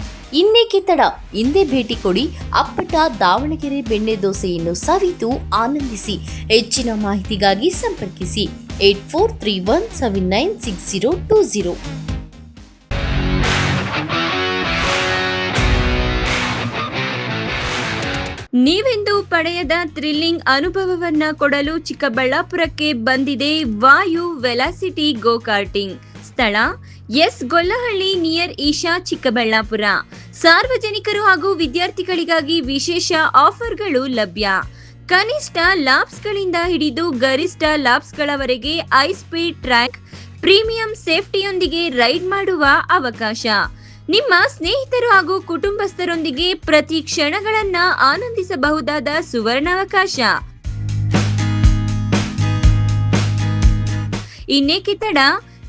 ಇನ್ನೇಕೆ ತಡ, ಹಿಂದೆ ಭೇಟಿ ಕೊಡಿ. ಅಪ್ಪಟ ದಾವಣಗೆರೆ ಬೆಣ್ಣೆ ದೋಸೆಯನ್ನು ಸವಿದು ಆನಂದಿಸಿ. ಹೆಚ್ಚಿನ ಮಾಹಿತಿಗಾಗಿ ಸಂಪರ್ಕಿಸಿ 8431796020. ನೀವೆಂದು ಪಡೆಯದ ಥ್ರಿಲ್ಲಿಂಗ್ ಅನುಭವವನ್ನ ಕೊಡಲು ಚಿಕ್ಕಬಳ್ಳಾಪುರಕ್ಕೆ ಬಂದಿದೆ ವಾಯು ವೆಲಾಸಿಟಿ ಗೋ ಕಾರ್ಟಿಂಗ್. ಸ್ಥಳ ಗೊಲ್ಲಹಳ್ಳಿ ನಿಯರ್ ಈಶಾ, ಚಿಕ್ಕಬಳ್ಳಾಪುರ. ಸಾರ್ವಜನಿಕರು ಹಾಗೂ ವಿದ್ಯಾರ್ಥಿಗಳಿಗಾಗಿ ವಿಶೇಷ ಆಫರ್ಗಳು ಲಭ್ಯ. ಕನಿಷ್ಠ ಲಾಪ್ಸ್ಗಳಿಂದ ಹಿಡಿದು ಗರಿಷ್ಠ ಲಾಪ್ಸ್ಗಳವರೆಗೆ ಹೈ ಸ್ಪೀಡ್ ಟ್ರ್ಯಾಕ್, ಪ್ರೀಮಿಯಂ ಸೇಫ್ಟಿಯೊಂದಿಗೆ ರೈಡ್ ಮಾಡುವ ಅವಕಾಶ, ನಿಮ್ಮ ಸ್ನೇಹಿತರು ಹಾಗೂ ಕುಟುಂಬಸ್ಥರೊಂದಿಗೆ ಪ್ರತಿ ಕ್ಷಣಗಳನ್ನ ಆನಂದಿಸಬಹುದಾದ ಸುವರ್ಣಾವಕಾಶ. ಇನ್ನೇಕೆ ತಡ,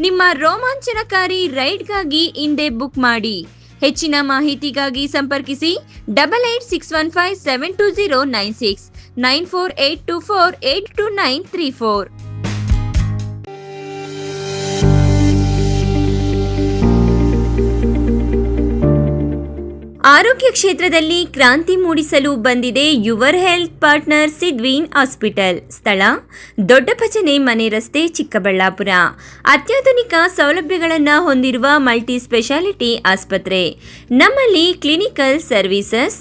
ನಿಮ್ಮ ರೋಮಾಂಚನಕಾರಿ ರೈಡ್ಗಾಗಿ ಹಿಂದೆ ಬುಕ್ ಮಾಡಿ. ಹೆಚ್ಚಿನ ಮಾಹಿತಿಗಾಗಿ ಸಂಪರ್ಕಿಸಿ 8861572096 9482482934. ಆರೋಗ್ಯ ಕ್ಷೇತ್ರದಲ್ಲಿ ಕ್ರಾಂತಿ ಮೂಡಿಸಲು ಬಂದಿದೆ your health partner Sidveen hospital. ಸ್ಥಳ ದೊಡ್ಡಪಚನೆ ಮನೆ ರಸ್ತೆ, ಚಿಕ್ಕಬಳ್ಳಾಪುರ. ಅತ್ಯಾಧುನಿಕ ಸೌಲಭ್ಯಗಳನ್ನು ಹೊಂದಿರುವ ಮಲ್ಟಿ ಸ್ಪೆಷಾಲಿಟಿ ಆಸ್ಪತ್ರೆ. ನಮ್ಮಲ್ಲಿ clinical services,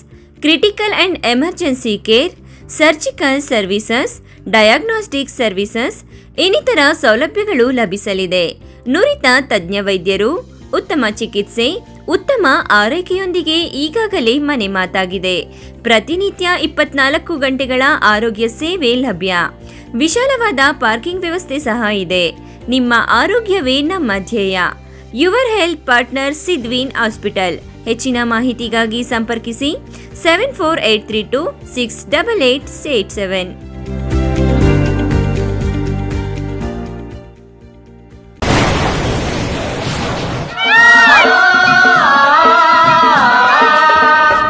critical and emergency care, surgical services, diagnostic services ಇನ್ನಿತರ ಸೌಲಭ್ಯಗಳು ಲಭಿಸಲಿದೆ. ನುರಿತ ತಜ್ಞ ವೈದ್ಯರು, ಉತ್ತಮ ಚಿಕಿತ್ಸೆ, ಉತ್ತಮ ಆರೈಕೆಯೊಂದಿಗೆ ಈಗಾಗಲೇ ಮನೆ ಮಾತಾಗಿದೆ. ಪ್ರತಿನಿತ್ಯ 24 ಗಂಟೆಗಳ ಆರೋಗ್ಯ ಸೇವೆ ಲಭ್ಯ. ವಿಶಾಲವಾದ ಪಾರ್ಕಿಂಗ್ ವ್ಯವಸ್ಥೆ ಸಹ ಇದೆ. ನಿಮ್ಮ ಆರೋಗ್ಯವೇ ನಮ್ಮ ಧ್ಯೇಯ. Your health partner Sidveen hospital. ಹೆಚ್ಚಿನ ಮಾಹಿತಿಗಾಗಿ ಸಂಪರ್ಕಿಸಿ 7483268887.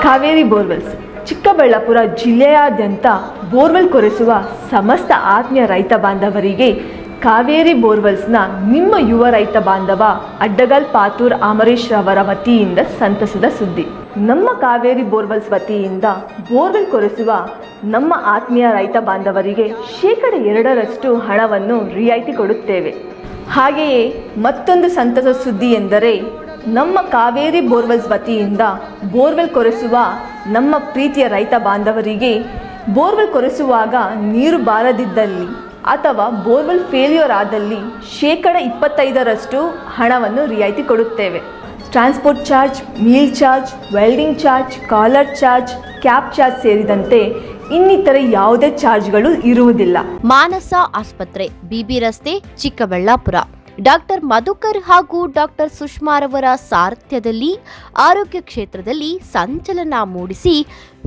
ಕಾವೇರಿ ಬೋರ್ವೆಲ್ಸ್ ಚಿಕ್ಕಬಳ್ಳಾಪುರ ಜಿಲ್ಲೆಯಾದ್ಯಂತ ಬೋರ್ವೆಲ್ ಕೊರೆಸುವ ಸಮಸ್ತ ಆತ್ಮೀಯ ರೈತ ಬಾಂಧವರಿಗೆ ಕಾವೇರಿ ಬೋರ್ವೆಲ್ಸ್ನ ನಿಮ್ಮ ಯುವ ರೈತ ಬಾಂಧವ ಅಡ್ಡಗಲ್ ಪಾತೂರ್ ಅಮರೀಶ್ ರವರ ವತಿಯಿಂದ ಸಂತಸದ ಸುದ್ದಿ. ನಮ್ಮ ಕಾವೇರಿ ಬೋರ್ವೆಲ್ಸ್ ವತಿಯಿಂದ ಬೋರ್ವೆಲ್ ಕೊರೆಸುವ ನಮ್ಮ ಆತ್ಮೀಯ ರೈತ ಬಾಂಧವರಿಗೆ 2% ಹಣವನ್ನು ರಿಯಾಯಿತಿ ಕೊಡುತ್ತೇವೆ. ಹಾಗೆಯೇ ಮತ್ತೊಂದು ಸಂತಸ ಸುದ್ದಿ ಎಂದರೆ ನಮ್ಮ ಕಾವೇರಿ ಬೋರ್ವೆಲ್ಸ್ ವತಿಯಿಂದ ಬೋರ್ವೆಲ್ ಕೊರೆಸುವ ನಮ್ಮ ಪ್ರೀತಿಯ ರೈತ ಬಾಂಧವರಿಗೆ ಬೋರ್ವೆಲ್ ಕೊರೆಸುವಾಗ ನೀರು ಬಾರದಿದ್ದಲ್ಲಿ ಅಥವಾ ಬೋರ್ವೆಲ್ ಫೇಲ್ಯೂರ್ ಆದಲ್ಲಿ 25% ಹಣವನ್ನು ರಿಯಾಯಿತಿ ಕೊಡುತ್ತೇವೆ. Transport charge, meal charge, welding charge, caller charge, cab charge ಸೇರಿದಂತೆ ಇನ್ನಿತರ ಯಾವುದೇ ಚಾರ್ಜ್ಗಳು ಇರುವುದಿಲ್ಲ. ಮಾನಸ ಆಸ್ಪತ್ರೆ, ಬಿಬಿ ರಸ್ತೆ, ಚಿಕ್ಕಬಳ್ಳಾಪುರ. ಡಾಕ್ಟರ್ ಮಧುಕರ್ ಹಾಗೂ ಡಾಕ್ಟರ್ ಸುಷ್ಮಾರವರ ಸಾರಥ್ಯದಲ್ಲಿ ಆರೋಗ್ಯ ಕ್ಷೇತ್ರದಲ್ಲಿ ಸಂಚಲನ ಮೂಡಿಸಿ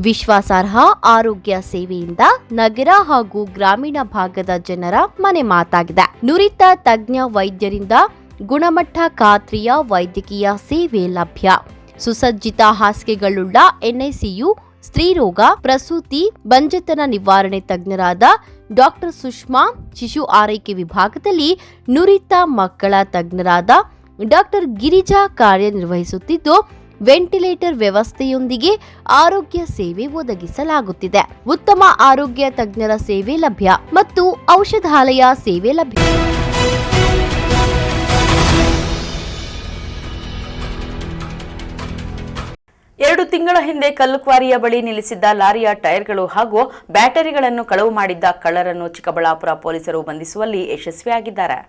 ವಿಶ್ವಾಸಾರ್ಹ ಆರೋಗ್ಯ ಸೇವೆಯಿಂದ ನಗರ ಹಾಗೂ ಗ್ರಾಮೀಣ ಭಾಗದ ಜನರ ಮನೆ ಮಾತಾಗಿದೆ. ನುರಿತ ತಜ್ಞ ವೈದ್ಯರಿಂದ ಗುಣಮಟ್ಟ ಖಾತ್ರಿಯ ವೈದ್ಯಕೀಯ ಸೇವೆ ಲಭ್ಯ. ಸುಸಜ್ಜಿತ ಹಾಸಿಗೆಗಳುಳ್ಳ ಎನ್ಐಸಿಯು, ಸ್ತ್ರೀರೋಗ, ಪ್ರಸೂತಿ, ಬಂಜೆತನ ನಿವಾರಣೆ ತಜ್ಞರಾದ ಡಾಕ್ಟರ್ ಸುಷ್ಮಾ, ಶಿಶು ಆರೈಕೆ ವಿಭಾಗದಲ್ಲಿ ನುರಿತ ಮಕ್ಕಳ ತಜ್ಞರಾದ ಡಾಕ್ಟರ್ ಗಿರಿಜಾ ಕಾರ್ಯನಿರ್ವಹಿಸುತ್ತಿದ್ದು, ವೆಂಟಿಲೇಟರ್ ವ್ಯವಸ್ಥೆಯೊಂದಿಗೆ ಆರೋಗ್ಯ ಸೇವೆ ಒದಗಿಸಲಾಗುತ್ತಿದೆ. ಉತ್ತಮ ಆರೋಗ್ಯ ತಜ್ಞರ ಸೇವೆ ಲಭ್ಯ ಮತ್ತು ಔಷಧಾಲಯ ಸೇವೆ ಲಭ್ಯ. ಎರಡು ತಿಂಗಳ ಹಿಂದೆ ಕಲ್ಲುಕ್ವಾರಿಯ ಬಳಿ ನಿಲ್ಲಿಸಿದ್ದ ಲಾರಿಯ ಟೈರ್ಗಳು ಹಾಗೂ ಬ್ಯಾಟರಿಗಳನ್ನು ಕಳವು ಮಾಡಿದ್ದ ಕಳ್ಳರನ್ನು ಚಿಕ್ಕಬಳ್ಳಾಪುರ ಪೊಲೀಸರು ಬಂಧಿಸುವಲ್ಲಿ ಯಶಸ್ವಿಯಾಗಿದ್ದಾರೆ.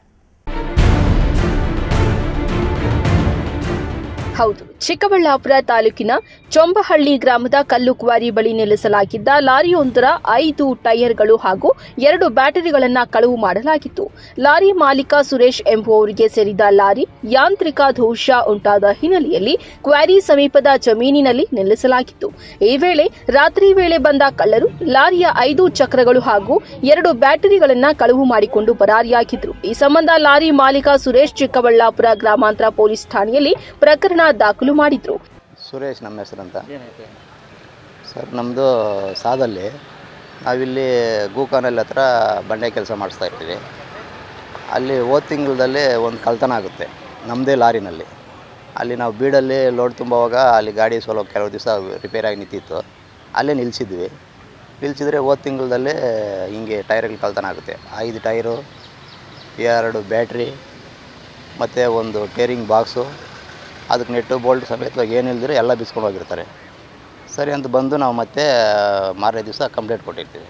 ಹೌದು, ಚಿಕ್ಕಬಳ್ಳಾಪುರ ತಾಲೂಕಿನ ಚೊಂಬಹಳ್ಳಿ ಗ್ರಾಮದ ಕಲ್ಲುಕ್ವಾರಿ ಬಳಿ ನಿಲ್ಲಿಸಲಾಗಿದ್ದ ಲಾರಿಯೊಂದರ 5 ಟೈರ್ಗಳು ಹಾಗೂ 2 ಬ್ಯಾಟರಿಗಳನ್ನು ಕಳವು ಮಾಡಲಾಗಿತ್ತು. ಲಾರಿ ಮಾಲೀಕ ಸುರೇಶ್ ಎಂಬುವವರಿಗೆ ಸೇರಿದ ಲಾರಿ ಯಾಂತ್ರಿಕ ದೋಷ ಉಂಟಾದ ಹಿನ್ನೆಲೆಯಲ್ಲಿ ಕ್ವಾರಿ ಸಮೀಪದ ಜಮೀನಿನಲ್ಲಿ ನಿಲ್ಲಿಸಲಾಗಿತ್ತು. ಈ ವೇಳೆ ರಾತ್ರಿ ವೇಳೆ ಬಂದ ಕಳ್ಳರು ಲಾರಿಯ 5 ಚಕ್ರಗಳು ಹಾಗೂ 2 ಬ್ಯಾಟರಿಗಳನ್ನು ಕಳವು ಮಾಡಿಕೊಂಡು ಪರಾರಿಯಾಗಿದ್ರು. ಈ ಸಂಬಂಧ ಲಾರಿ ಮಾಲೀಕ ಸುರೇಶ್ ಚಿಕ್ಕಬಳ್ಳಾಪುರ ಗ್ರಾಮಾಂತರ ಪೊಲೀಸ್ ಠಾಣೆಯಲ್ಲಿ ಪ್ರಕರಣ ದಾಖಲು ಮಾಡಿದ್ರು. ಸುರೇಶ್ ನಮ್ಮ ಹೆಸರಂತ ಸರ್. ನಮ್ಮದು ಸಾದಲ್ಲಿ ನಾವಿಲ್ಲಿ ಗೂಕಾನಲ್ಲಿ ಹತ್ರ ಬಂಡೆ ಕೆಲಸ ಮಾಡಿಸ್ತಾ ಇರ್ತೀವಿ. ಅಲ್ಲಿ ಹೋದ ತಿಂಗಳಲ್ಲಿ ಒಂದು ಕಳ್ತನ ಆಗುತ್ತೆ ನಮ್ಮದೇ ಲಾರಿನಲ್ಲಿ. ಅಲ್ಲಿ ನಾವು ಬೀಡಲ್ಲಿ ಲೋಡ್ ತುಂಬುವಾಗ ಅಲ್ಲಿ ಗಾಡಿ ಸ್ವಲ್ಪ ಕೆಲವು ದಿವಸ ರಿಪೇರಾಗಿ ನಿಂತಿತ್ತು. ಅಲ್ಲೇ ನಿಲ್ಲಿಸಿದ್ರೆ ಹೋದ ತಿಂಗಳಲ್ಲೇ ಹಿಂಗೆ ಟೈರ್ಗಳು ಕಳ್ತನ ಆಗುತ್ತೆ. 5 ಟೈರು, 2 ಬ್ಯಾಟ್ರಿ ಮತ್ತು ಒಂದು ಟೇರಿಂಗ್ ಬಾಕ್ಸು, ಅದಕ್ಕೆ ನೆಟ್ಟು ಬೋಲ್ಟ್ ಸಮೇತವಾಗಿ ಏನಿಲ್ಲದ್ರೆ ಎಲ್ಲ ಬಿಸ್ಕೊಂಡು ಹೋಗಿರ್ತಾರೆ. ಸರಿ ಅಂತ ಬಂದು ನಾವು ಮತ್ತೆ ಮಾರನೇ ದಿವಸ ಕಂಪ್ಲೇಂಟ್ ಕೊಟ್ಟಿರ್ತೀವಿ.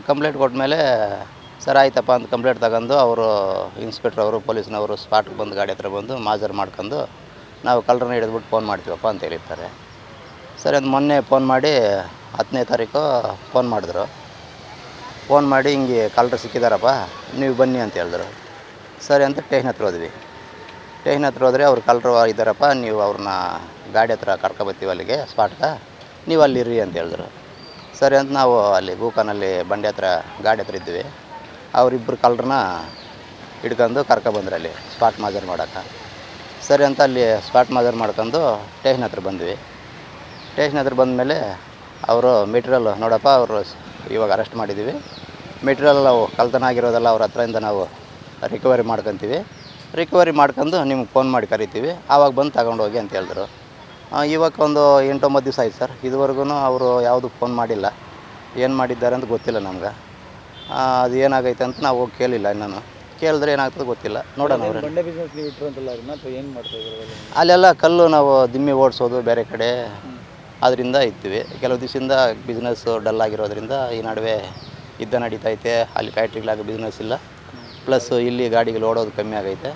ಕಂಪ್ಲೇಂಟ್ ಕೊಟ್ಟಮೇಲೆ ಸರ್ ಆಯ್ತಪ್ಪ ಅಂತ ಕಂಪ್ಲೇಂಟ್ ತಗೊಂಡು ಅವರು ಇನ್ಸ್ಪೆಕ್ಟ್ರ್ ಅವರು ಪೊಲೀಸ್ನವರು ಸ್ಪಾಟ್ಗೆ ಬಂದು ಗಾಡಿ ಹತ್ರ ಬಂದು ಮಾಜರ್ ಮಾಡ್ಕೊಂಡು ನಾವು ಕಳ್ಳರನ್ನ ಹಿಡಿದ್ಬಿಟ್ಟು ಫೋನ್ ಮಾಡ್ತೀವಪ್ಪ ಅಂತ ಹೇಳಿರ್ತಾರೆ. ಸರಿ ಅಂತ ಮೊನ್ನೆ ಫೋನ್ ಮಾಡಿ 10ನೇ ತಾರೀಕು ಫೋನ್ ಮಾಡಿದ್ರು. ಫೋನ್ ಮಾಡಿ ಹಿಂಗೆ ಕಳ್ಳರು ಸಿಕ್ಕಿದಾರಪ್ಪ ನೀವು ಬನ್ನಿ ಅಂತ ಹೇಳಿದ್ರು. ಸರಿ ಅಂತ ಸ್ಟೇಷನ್ ಹತ್ರ ಹೋದ್ವಿ. ಸ್ಟೇಷನ್ ಹತ್ರ ಹೋದರೆ ಅವ್ರು ಕಳ್ಳರು ಇದ್ದಾರಪ್ಪ, ನೀವು ಅವ್ರನ್ನ ಗಾಡಿ ಹತ್ರ ಕರ್ಕೊಬತ್ತೀವಿ ಅಲ್ಲಿಗೆ ಸ್ಪಾಟ್ಗೆ, ನೀವು ಅಲ್ಲಿರ್ರಿ ಅಂತ ಹೇಳಿದ್ರು. ಸರಿ ಅಂತ ನಾವು ಅಲ್ಲಿ ಗೂಕಾನಲ್ಲಿ ಬಂಡೆ ಹತ್ರ ಗಾಡಿ ಹತ್ರ ಇದ್ವಿ. ಅವರಿಬ್ಬರು ಕಳ್ಳರನ್ನ ಹಿಡ್ಕೊಂಡು ಕರ್ಕೊಬಂದ್ರು ಅಲ್ಲಿ ಸ್ಪಾಟ್ ಮಾಜರ್ ಮಾಡೋಕೆ. ಸರಿ ಅಂತ ಅಲ್ಲಿ ಸ್ಪಾಟ್ ಮಾಜರ್ ಮಾಡ್ಕೊಂಡು ಸ್ಟೇಷನ್ ಹತ್ರ ಬಂದ್ವಿ. ಸ್ಟೇಷನ್ ಹತ್ರ ಬಂದಮೇಲೆ ಅವರು ಮೆಟೀರಿಯಲ್ ನೋಡಪ್ಪ, ಅವರು ಇವಾಗ ಅರೆಸ್ಟ್ ಮಾಡಿದ್ದೀವಿ, ಮೆಟೀರಿಯಲ್ ನಾವು ಕಳ್ತನ ಆಗಿರೋದೆಲ್ಲ ಅವ್ರ ಹತ್ರದಿಂದ ನಾವು ರಿಕವರಿ ಮಾಡ್ಕೊತೀವಿ, ರಿಕವರಿ ಮಾಡ್ಕೊಂಡು ನಿಮ್ಗೆ ಫೋನ್ ಮಾಡಿ ಕರಿತೀವಿ, ಆವಾಗ ಬಂದು ತಗೊಂಡೋಗಿ ಅಂತ ಹೇಳಿದ್ರು. ಇವಾಗ ಒಂದು 8-9 ದಿವಸ ಆಯ್ತು ಸರ್, ಇದುವರೆಗೂ ಅವರು ಯಾವುದು ಫೋನ್ ಮಾಡಿಲ್ಲ. ಏನು ಮಾಡಿದ್ದಾರೆ ಅಂತ ಗೊತ್ತಿಲ್ಲ ನಮ್ಗೆ. ಅದು ಏನಾಗೈತೆ ಅಂತ ನಾವು ಹೋಗಿ ಕೇಳಿಲ್ಲ, ಇನ್ನೂ ಕೇಳಿದ್ರೆ ಏನಾಗ್ತದೆ ಗೊತ್ತಿಲ್ಲ, ನೋಡೋಣ. ಅವರು ಅಲ್ಲೆಲ್ಲ ಕಲ್ಲು ನಾವು ದಿಮ್ಮಿ ಓಡಿಸೋದು ಬೇರೆ ಕಡೆ, ಅದರಿಂದ ಇರ್ತೀವಿ. ಕೆಲವು ದಿವಸದಿಂದ ಬಿಸ್ನೆಸ್ಸು ಡಲ್ ಆಗಿರೋದ್ರಿಂದ ಈ ನಡುವೆ ಯುದ್ಧ ನಡೀತೈತೆ, ಅಲ್ಲಿ ಫ್ಯಾಕ್ಟ್ರಿಗಳಾಗ ಬಿಸ್ನೆಸ್ ಇಲ್ಲ, ಪ್ಲಸ್ ಇಲ್ಲಿ ಗಾಡಿಗಳು ಓಡೋದು ಕಮ್ಮಿ ಆಗೈತೆ.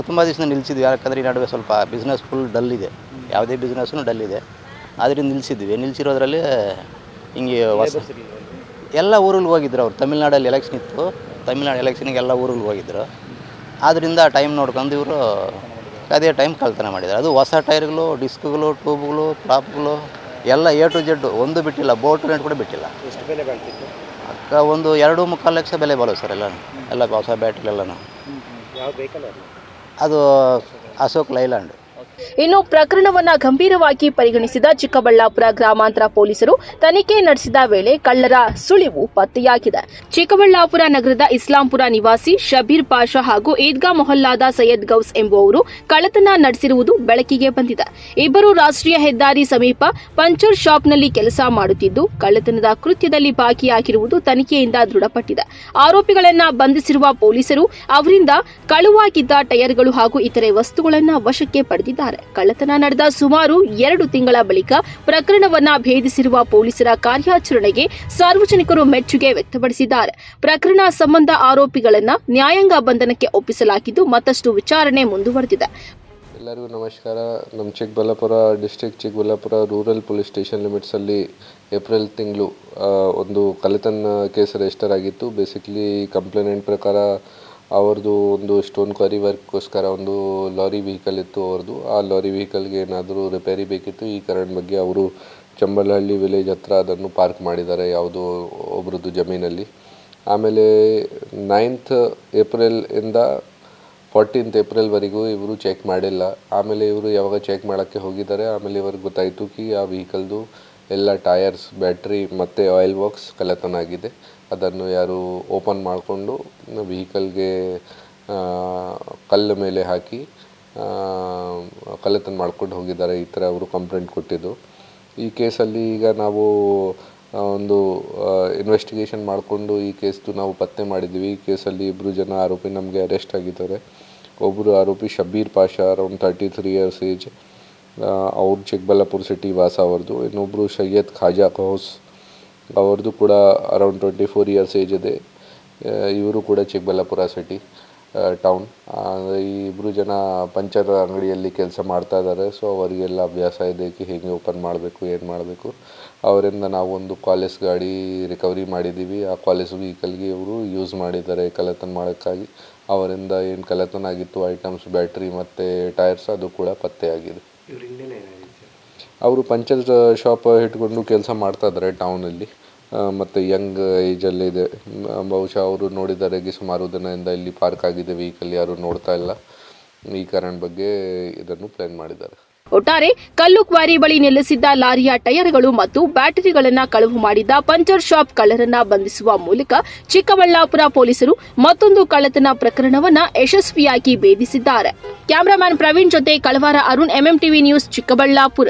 ತುಂಬ ದಿವಸ ನಿಲ್ಲಿಸಿದ್ವಿ, ಯಾಕಂದರೆ ಈ ನಡುವೆ ಸ್ವಲ್ಪ ಬಿಸ್ನೆಸ್ ಫುಲ್ ಡಲ್ ಇದೆ, ಯಾವುದೇ ಬಿಸ್ನೆಸ್ಸೂ ಡಲ್ ಇದೆ, ಅದರಿಂದ ನಿಲ್ಲಿಸಿದ್ವಿ. ನಿಲ್ಲಿಸಿರೋದ್ರಲ್ಲಿ ಹಿಂಗೆ ಎಲ್ಲ ಊರಿಗೆ ಹೋಗಿದ್ರು ಅವರು. ತಮಿಳ್ನಾಡಲ್ಲಿ ಎಲೆಕ್ಷನ್ ಇತ್ತು, ತಮಿಳ್ನಾಡು ಎಲೆಕ್ಷನಿಗೆ ಎಲ್ಲ ಊರಿಗೆ ಹೋಗಿದ್ರು. ಆದ್ದರಿಂದ ಟೈಮ್ ನೋಡ್ಕೊಂಡು ಇವರು ಅದೇ ಟೈಮ್ ಕಳ್ತನ ಮಾಡಿದ್ದಾರೆ. ಅದು ಹೊಸ ಟೈರ್ಗಳು, ಡಿಸ್ಕ್ಗಳು, ಟ್ಯೂಬ್ಗಳು, ಪ್ರಾಪ್ಗಳು ಎಲ್ಲ A to Z ಒಂದು ಬಿಟ್ಟಿಲ್ಲ, ಬೋಟ್ ರೇಟ್ ಕೂಡ ಬಿಟ್ಟಿಲ್ಲ. ಎಷ್ಟು ಬೆಲೆ ಬಾಳ್ತಿತ್ತು? ಒಂದು 2-3 ಲಕ್ಷ ಬೆಲೆ ಬಾಳೋದು ಸರ್ ಎಲ್ಲ ಹೊಸ ಬ್ಯಾಟ್ರಿ ಎಲ್ಲನೂ. ಯಾವ ವೆಹಿಕಲ್ ಅದು ಅಶೋಕ್ ಲೈಲ್ಯಾಂಡ್. ಇನ್ನು ಪ್ರಕರಣವನ್ನ ಗಂಭೀರವಾಗಿ ಪರಿಗಣಿಸಿದ ಚಿಕ್ಕಬಳ್ಳಾಪುರ ಗ್ರಾಮಾಂತರ ಪೊಲೀಸರು ತನಿಖೆ ನಡೆಸಿದ ವೇಳೆ ಕಳ್ಳರ ಸುಳಿವು ಪತ್ತೆಯಾಗಿದೆ. ಚಿಕ್ಕಬಳ್ಳಾಪುರ ನಗರದ ಇಸ್ಲಾಂಪುರ ನಿವಾಸಿ ಶಬೀರ್ ಪಾಷಾ ಹಾಗೂ ಈದ್ಗಾ ಮೊಹಲ್ಲಾದ ಸೈಯದ್ ಗೌಸ್ ಎಂಬುವವರು ಕಳ್ಳತನ ನಡೆಸಿರುವುದು ಬೆಳಕಿಗೆ ಬಂದಿದೆ. ಇಬ್ಬರು ರಾಷ್ಟ್ರೀಯ ಹೆದ್ದಾರಿ ಸಮೀಪ ಪಂಚರ್ ಶಾಪ್ನಲ್ಲಿ ಕೆಲಸ ಮಾಡುತ್ತಿದ್ದು ಕಳ್ಳತನದ ಕೃತ್ಯದಲ್ಲಿ ಭಾಗಿಯಾಗಿರುವುದು ತನಿಖೆಯಿಂದ ದೃಢಪಟ್ಟಿದೆ. ಆರೋಪಿಗಳನ್ನ ಬಂಧಿಸಿರುವ ಪೊಲೀಸರು ಅವರಿಂದ ಕಳುವಾಗಿದ್ದ ಟೈರ್ಗಳು ಹಾಗೂ ಇತರೆ ವಸ್ತುಗಳನ್ನು ವಶಕ್ಕೆ ಪಡೆದಿದ್ದಾರೆ. ಕಳ್ಳತನ ನಡೆದ ಸುಮಾರು 2 ತಿಂಗಳ ಬಳಿಕ ಪ್ರಕರಣವನ್ನ ಭೇದಿಸಿರುವ ಪೊಲೀಸರ ಕಾರ್ಯಾಚರಣೆಗೆ ಸಾರ್ವಜನಿಕರು ಮೆಚ್ಚುಗೆ ವ್ಯಕ್ತಪಡಿಸಿದ್ದಾರೆ. ಪ್ರಕರಣ ಸಂಬಂಧ ಆರೋಪಿಗಳನ್ನ ನ್ಯಾಯಾಂಗ ಬಂಧನಕ್ಕೆ ಒಪ್ಪಿಸಲಾಗಿದ್ದು ಮತ್ತಷ್ಟು ವಿಚಾರಣೆ ಮುಂದುವರೆದಿದೆ. ಎಲ್ಲರಿಗೂ ನಮಸ್ಕಾರ. ನಮ್ಮ Chikkaballapura district Chikkaballapura rural police station ಲಿಮಿಟ್ಸಲ್ಲಿ ಏಪ್ರಿಲ್ ತಿಂಗಳು ಒಂದು ಕಳ್ಳತನ ಕೇಸ್ ರಿಜಿಸ್ಟರ್ ಆಗಿತ್ತು. ಬೇಸಿಕಲಿ ಕಂಪ್ಲೇಂಟ್ ಪ್ರಕಾರ ಅವ್ರದ್ದು ಒಂದು ಸ್ಟೋನ್ ಕ್ವಾರಿ ವರ್ಕ್ಗೋಸ್ಕರ ಒಂದು ಲಾರಿ ವೆಹಿಕಲ್ ಇತ್ತು ಅವ್ರದ್ದು. ಆ ಲಾರಿ ವೆಹಿಕಲ್ಗೆ ಏನಾದರೂ ರಿಪೇರಿ ಬೇಕಿತ್ತು. ಈ ಕಾರಣ ಬಗ್ಗೆ ಅವರು ಚಂಬಲಹಳ್ಳಿ ವಿಲೇಜ್ ಹತ್ರ ಅದನ್ನು ಪಾರ್ಕ್ ಮಾಡಿದ್ದಾರೆ ಯಾವುದೋ ಒಬ್ರದ್ದು ಜಮೀನಲ್ಲಿ. ಆಮೇಲೆ 9th ಏಪ್ರಿಲಿಂದ 14th ಏಪ್ರಿಲ್ವರೆಗೂ ಇವರು ಚೆಕ್ ಮಾಡಿಲ್ಲ. ಆಮೇಲೆ ಇವರು ಯಾವಾಗ ಚೆಕ್ ಮಾಡೋಕ್ಕೆ ಹೋಗಿದ್ದಾರೆ, ಆಮೇಲೆ ಇವ್ರಿಗೆ ಗೊತ್ತಾಯಿತು ಕಿ ಆ ವೆಹಿಕಲ್ದು ಎಲ್ಲ ಟಯರ್ಸ್, ಬ್ಯಾಟ್ರಿ ಮತ್ತು ಆಯಿಲ್ ಬಾಕ್ಸ್ ಕಳ್ಳತನ ಆಗಿದೆ. ಅದನ್ನು ಯಾರು ಓಪನ್ ಮಾಡಿಕೊಂಡು ವೆಹಿಕಲ್ಗೆ ಕಲ್ಲು ಮೇಲೆ ಹಾಕಿ ಕಳ್ಳತನ ಮಾಡ್ಕೊಂಡು ಹೋಗಿದ್ದಾರೆ. ಈ ಥರ ಅವರು ಕಂಪ್ಲೇಂಟ್ ಕೊಟ್ಟಿದ್ದು. ಈ ಕೇಸಲ್ಲಿ ಈಗ ನಾವು ಒಂದು ಇನ್ವೆಸ್ಟಿಗೇಷನ್ ಮಾಡಿಕೊಂಡು ಈ ಕೇಸ್ದು ನಾವು ಪತ್ತೆ ಮಾಡಿದ್ದೀವಿ. ಈ ಕೇಸಲ್ಲಿ 2 ಜನ ಆರೋಪಿ ನಮಗೆ ಅರೆಸ್ಟ್ ಆಗಿದ್ದಾರೆ. ಒಬ್ಬರು ಆರೋಪಿ Shabir Pasha, around 33 years age, ಅವ್ರು ಚಿಕ್ಕಬಳ್ಳಾಪುರ ಸಿಟಿ ವಾಸ ಅವ್ರದ್ದು. ಇನ್ನೊಬ್ಬರು ಸೈಯದ್ ಖಾಜಾ ಗೌಸ್, ಅವ್ರದ್ದು ಕೂಡ ಅರೌಂಡ್ 24 years ಏಜ್ ಇದೆ. ಇವರು ಕೂಡ ಚಿಕ್ಕಬಳ್ಳಾಪುರ ಸಿಟಿ ಟೌನ್. ಈ 2 ಜನ ಪಂಚರ್ ಅಂಗಡಿಯಲ್ಲಿ ಕೆಲಸ ಮಾಡ್ತಾ ಇದ್ದಾರೆ. ಸೊ ಅವರಿಗೆಲ್ಲ ಅಭ್ಯಾಸ ಇದೆ ಹೇಗೆ ಓಪನ್ ಮಾಡಬೇಕು, ಏನು ಮಾಡಬೇಕು. ಅವರಿಂದ ನಾವು ಒಂದು ಕಾಲೇಜ್ ಗಾಡಿ ರಿಕವರಿ ಮಾಡಿದ್ದೀವಿ. ಆ ಕಾಲೇಜ್ ವೆಹಿಕಲ್ಗೆ ಇವರು ಯೂಸ್ ಮಾಡಿದ್ದಾರೆ ಕಳ್ಳತನ ಮಾಡೋಕ್ಕಾಗಿ. ಅವರಿಂದ ಏನು ಕಳ್ಳತನ ಆಗಿತ್ತು ಐಟಮ್ಸ್, ಬ್ಯಾಟ್ರಿ ಮತ್ತು ಟೈರ್ಸ್, ಅದು ಕೂಡ ಪತ್ತೆಯಾಗಿದೆ. ಅವರು ಪಂಚರ್ ಶಾಪ್ ಇಟ್ಕೊಂಡು ಕೆಲಸ ಮಾಡ್ತಾ ಇದ್ದಾರೆ ಟೌನಲ್ಲಿ ಮತ್ತು ಯಂಗ್ ಏಜಲ್ಲಿದೆ. ಬಹುಶಃ ಅವರು ನೋಡಿದ್ದಾರೆ ಸುಮಾರು ದಿನದಿಂದ ಇಲ್ಲಿ ಪಾರ್ಕ್ ಆಗಿದೆ ವೆಹಿಕಲ್, ಯಾರು ನೋಡ್ತಾ ಇಲ್ಲ. ಈ ಕಾರಣ ಬಗ್ಗೆ ಇದನ್ನು ಪ್ಲಾನ್ ಮಾಡಿದ್ದಾರೆ. ಒಟ್ಟಾರೆ ಕಲ್ಲು ಕ್ವಾರಿ ಬಳಿ ನಿಲ್ಲಿಸಿದ್ದ ಲಾರಿಯ ಟೈರ್ಗಳು ಮತ್ತು ಬ್ಯಾಟರಿಗಳನ್ನು ಕಳವು ಮಾಡಿದ್ದ ಪಂಚರ್ ಶಾಪ್ ಕಳ್ಳರನ್ನ ಬಂಧಿಸುವ ಮೂಲಕ ಚಿಕ್ಕಬಳ್ಳಾಪುರ ಪೊಲೀಸರು ಮತ್ತೊಂದು ಕಳ್ಳತನ ಪ್ರಕರಣವನ್ನ ಯಶಸ್ವಿಯಾಗಿ ಭೇದಿಸಿದ್ದಾರೆ. ಕ್ಯಾಮರಾಮನ್ ಪ್ರವೀಣ್ ಜೊತೆ ಕಳವಾರ ಅರುಣ್, MMTV ನ್ಯೂಸ್, ಚಿಕ್ಕಬಳ್ಳಾಪುರ.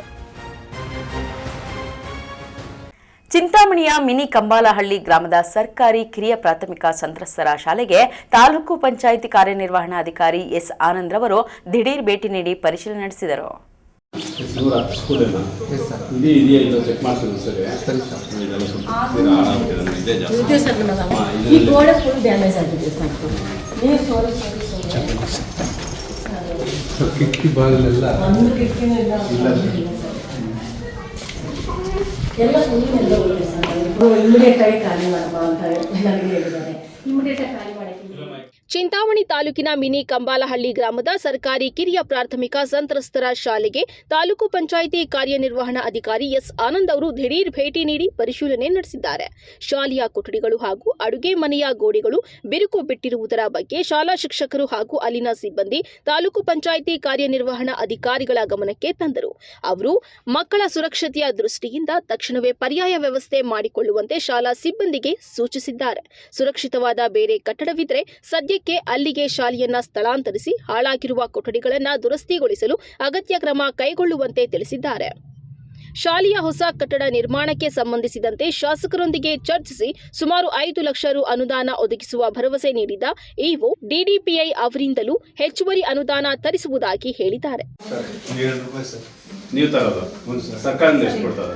ಚಿಂತಾಮಣಿಯ ಮಿನಿ ಕಂಬಾಲಹಳ್ಳಿ ಗ್ರಾಮದ ಸರ್ಕಾರಿ ಕಿರಿಯ ಪ್ರಾಥಮಿಕ ಸಂತ್ರಸ್ತರ ಶಾಲೆಗೆ ತಾಲೂಕು ಪಂಚಾಯಿತಿ ಕಾರ್ಯನಿರ್ವಹಣಾಧಿಕಾರಿ ಎಸ್ ಆನಂದ್ ರವರು ದಿಢೀರ್ ಭೇಟಿ ನೀಡಿ ಪರಿಶೀಲನೆ ನಡೆಸಿದರು. ಎಲ್ಲ ಇಮಿಡಿಯೇಟ್ ಆಗಿ ಖಾಲಿ ಮಾಡಮ್ಮ ಅಂತ ನನಗೆ ಹೇಳಿದ್ದಾರೆ. ಇಮಿಡಿಯೇಟ್ ಆಗಿ ಖಾಲಿ ಮಾಡಿ ಚಿಂತಾಮಣಿ ತಾಲೂಕಿನ ಮಿನಿ ಕಂಬಾಲಹಳ್ಳಿ ಗ್ರಾಮದ ಸರ್ಕಾರಿ ಕಿರಿಯ ಪ್ರಾಥಮಿಕ ಸಂತ್ರಸ್ತರ ಶಾಲೆಗೆ ತಾಲೂಕು ಪಂಚಾಯಿತಿ ಕಾರ್ಯನಿರ್ವಹಣಾ ಅಧಿಕಾರಿ ಎಸ್ ಆನಂದ್ ಅವರು ದಿಢೀರ್ ಭೇಟಿ ನೀಡಿ ಪರಿಶೀಲನೆ ನಡೆಸಿದ್ದಾರೆ. ಶಾಲೆಯ ಕೊಠಡಿಗಳು ಹಾಗೂ ಅಡುಗೆ ಮನೆಯ ಗೋಡೆಗಳು ಬಿರುಕು ಬಿಟ್ಟಿರುವುದರ ಬಗ್ಗೆ ಶಾಲಾ ಶಿಕ್ಷಕರು ಹಾಗೂ ಅಲ್ಲಿನ ಸಿಬ್ಬಂದಿ ತಾಲೂಕು ಪಂಚಾಯಿತಿ ಕಾರ್ಯನಿರ್ವಹಣಾ ಅಧಿಕಾರಿಗಳ ಗಮನಕ್ಕೆ ತಂದರು. ಅವರು ಮಕ್ಕಳ ಸುರಕ್ಷತೆಯ ದೃಷ್ಟಿಯಿಂದ ತಕ್ಷಣವೇ ಪರ್ಯಾಯ ವ್ಯವಸ್ಥೆ ಮಾಡಿಕೊಳ್ಳುವಂತೆ ಶಾಲಾ ಸಿಬ್ಬಂದಿಗೆ ಸೂಚಿಸಿದ್ದಾರೆ. ಸುರಕ್ಷಿತವಾದ ಬೇರೆ ಕಟ್ಟಡವಿದ್ದರೆ ಸದ್ಯಕ್ಕೆ ಅಲ್ಲಿಗೆ ಶಾಲೆಯನ್ನ ಸ್ಥಳಾಂತರಿಸಿ ಹಾಳಾಗಿರುವ ಕೊಠಡಿಗಳನ್ನು ದುರಸ್ತಿಗೊಳಿಸಲು ಅಗತ್ಯ ಕ್ರಮ ಕೈಗೊಳ್ಳುವಂತೆ ತಿಳಿಸಿದ್ದಾರೆ. ಶಾಲೆಯ ಹೊಸ ಕಟ್ಟಡ ನಿರ್ಮಾಣಕ್ಕೆ ಸಂಬಂಧಿಸಿದಂತೆ ಶಾಸಕರೊಂದಿಗೆ ಚರ್ಚಿಸಿ ಸುಮಾರು 5 ಲಕ್ಷ ರು ಅನುದಾನ ಒದಗಿಸುವ ಭರವಸೆ ನೀಡಿದ ಇಒ ಡಿಡಿಪಿಐ ಅವರಿಂದಲೂ ಹೆಚ್ಚುವರಿ ಅನುದಾನ ತರಿಸುವುದಾಗಿ ಹೇಳಿದ್ದಾರೆ. ನೀವು ತರೋದು ಸರ್ಕಾರದಿಂದ ಎಷ್ಟು ಕೊಡ್ತಾರೆ?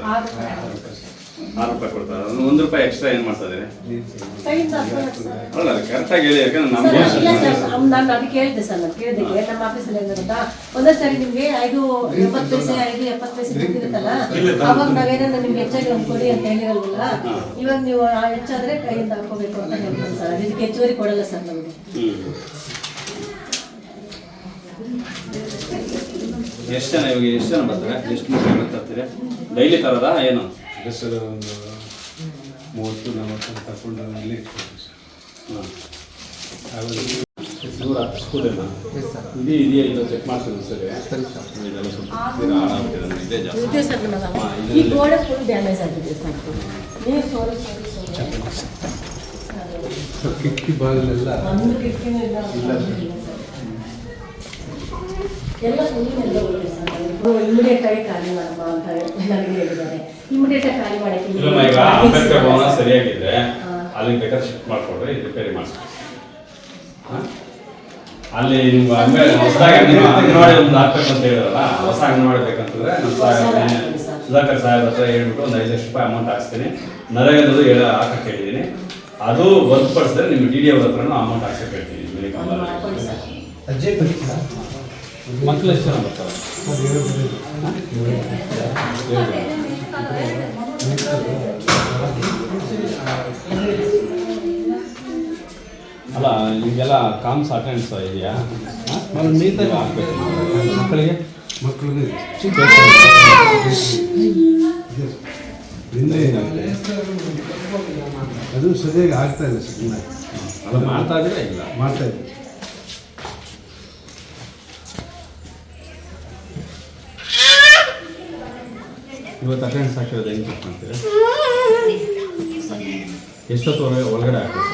6 ರೂಪಾಯಿ ಕೊಡ್ತಾರೆ. 1 ರೂಪಾಯಿ ಎಕ್ಸ್ಟ್ರಾ ಏನು ಮಾಡ್ತಾ ಇದ್ದೀರಿ? ಅಲ್ಲ ಕರೆಕ್ಟಾಗಿ ಹೇಳಿ, ಯಾಕಂದ್ರೆ ನಾನು ಅದಕ್ಕೆ ಹೇಳಿದೆ ಸರ್. ನಾನು ಕೇಳಿದ್ದಕ್ಕೆ ನಮ್ಮ ಆಫೀಸಲ್ಲಿ ಏನಂತ ಒಂದೇ ಸರಿ ನಿಮಗೆ 5.70 ಪೈಸೆ 5.70 ಪೈಸೆ ಬಿಟ್ಟಿರುತ್ತಲ್ಲ, ಅವಾಗ ನಾವೇನಂದ್ರೆ ನಿಮ್ಗೆ ಹೆಚ್ಚಾಗಿ ಒಂದು ಕೊಡಿ ಅಂತ ಹೇಳಿರಲ್ವಲ್ಲ, ಇವಾಗ ನೀವು ಹೆಚ್ಚಾದ್ರೆ ಕೈಯಿಂದ ಹಾಕೋಬೇಕು ಅಂತ ಹೇಳ್ತೀನಿ ಸರ್. ಇದಕ್ಕೆ ಹೆಚ್ಚುವರಿ ಕೊಡಲ್ಲ ಸರ್ ನಮಗೆ. ಎಷ್ಟು ಜನ ಇವಾಗ ಎಷ್ಟು ಜನ ಬರ್ತಾರೆ? ಎಷ್ಟು ಮಕ್ಕಳು ತರ್ತೀರಿ? ಡೈಲಿ ತರೋದಾ ಏನು? ಸರ್ ಒಂದು 30-40 ತಗೊಂಡು ಇಲ್ಲಿ ದೂರ ಸ್ಕೂಲೇನಾ? ಇದೆಯಾ ಇಲ್ಲ ಚೆಕ್ ಮಾಡ್ತೀನಿ ಸರಿ. ಸರಿ ಸರ್, ಇದೆಲ್ಲ ಸ್ವಲ್ಪ ಇದೇ ಜಾಸ್ತಿ. ಈ ಗೋಡೆ ಫುಲ್ ಡ್ಯಾಮೇಜ್ ಆಗಿದೆ ಸರ್. ನೀರು ಸೋರಿ ಕಿಟಕಿ ಬಾಗಿಲೆಲ್ಲ ಒಂದು ಕಿಟಕಿನೂ ಇಲ್ಲ ಎಲ್ಲ ಫುಲ್ ಹೋಗಿದೆ ಸರ್. ಇಮಿಡಿಯೇಟ್ ಆಗಿ ಖಾಲಿ ಮಾಡಮ್ಮ ಅಂತ ನನಗೆ ಹೇಳಿದ್ದಾರೆ. ಇಮಿಡಿಯೇಟ್ ಆಗಿ ಖಾಲಿ ಮಾಡಕ್ಕೆ ಈಗ ಅಂಬೇಡ್ಕರ್ ಭವನ ಸರಿಯಾಗಿದ್ರೆ ಅಲ್ಲಿ ಬೇಕಾದ್ರೆ ಶಿಫ್ಟ್ ಮಾಡ್ಕೊಡ್ರಿ, ರಿಪೇರಿ ಮಾಡಿಸ್ತೀವಿ. ಅಲ್ಲಿ ನಿಮ್ಗೆ ಹೊಸದಾಗಿ ಅಂಗನವಾಡಿ ಒಂದು ಹಾಕ್ಬೇಕು ಅಂತ ಹೇಳಿದ್ರಲ್ಲ, ಹೊಸ ಅಂಗನವಾಡಿ ಬೇಕಂತಂದ್ರೆ ನಮ್ಮ ಸುಧಾಕರ್ ಸಾಹೇಬ್ ಹತ್ರ ಹೇಳ್ಬಿಟ್ಟು ಒಂದು 5 ಲಕ್ಷ ರೂಪಾಯಿ ಅಮೌಂಟ್ ಹಾಕ್ಸ್ತೀನಿ. ನರೇಗದ್ದು ಹಾಕಕ್ಕೆ ಹೇಳಿದ್ದೀನಿ. ಅದು ಹೊರತುಪಡಿಸಿದ್ರೆ ನಿಮ್ಮ ಡಿ ಡಿ ಅವ್ರ ಹತ್ರನೂ ಅಮೌಂಟ್ ಹಾಕ್ಸಕ್ಕೆ ಹೇಳ್ತೀನಿ. ಮಕ್ಕಳು ಎಷ್ಟು ಜನ ಬರ್ತಾರೆ? ಅಲ್ಲ ಈಗೆಲ್ಲ ಕಾಮ್ಸ್ ಅಟೆಂಡ್ಸ್ ಇದೆಯಾ? ನೀಟಾಗಿ ಹಾಕ್ಬೇಕು ಮಕ್ಕಳಿಗೆ. ಅದು ಸರಿಯಾಗಿ ಆಗ್ತಾ ಇಲ್ಲ ಸರ್. ಅದು ಮಾಡ್ತಾ ಇದ್ದೀರಾ? ಇಲ್ಲ ಮಾಡ್ತಾ ಇದ್ದೀವಿ. ಇವತ್ತು ಅಟೆಂಡ್ಸ್ ಹಾಕಿರೋದು ಹೆಂಗೆ ಚೆಕ್ ಮಾಡ್ತೀರಾ? ಎಷ್ಟೊತ್ತು ಒಳಗಡೆ ಹಾಕ್ಬೇಕು?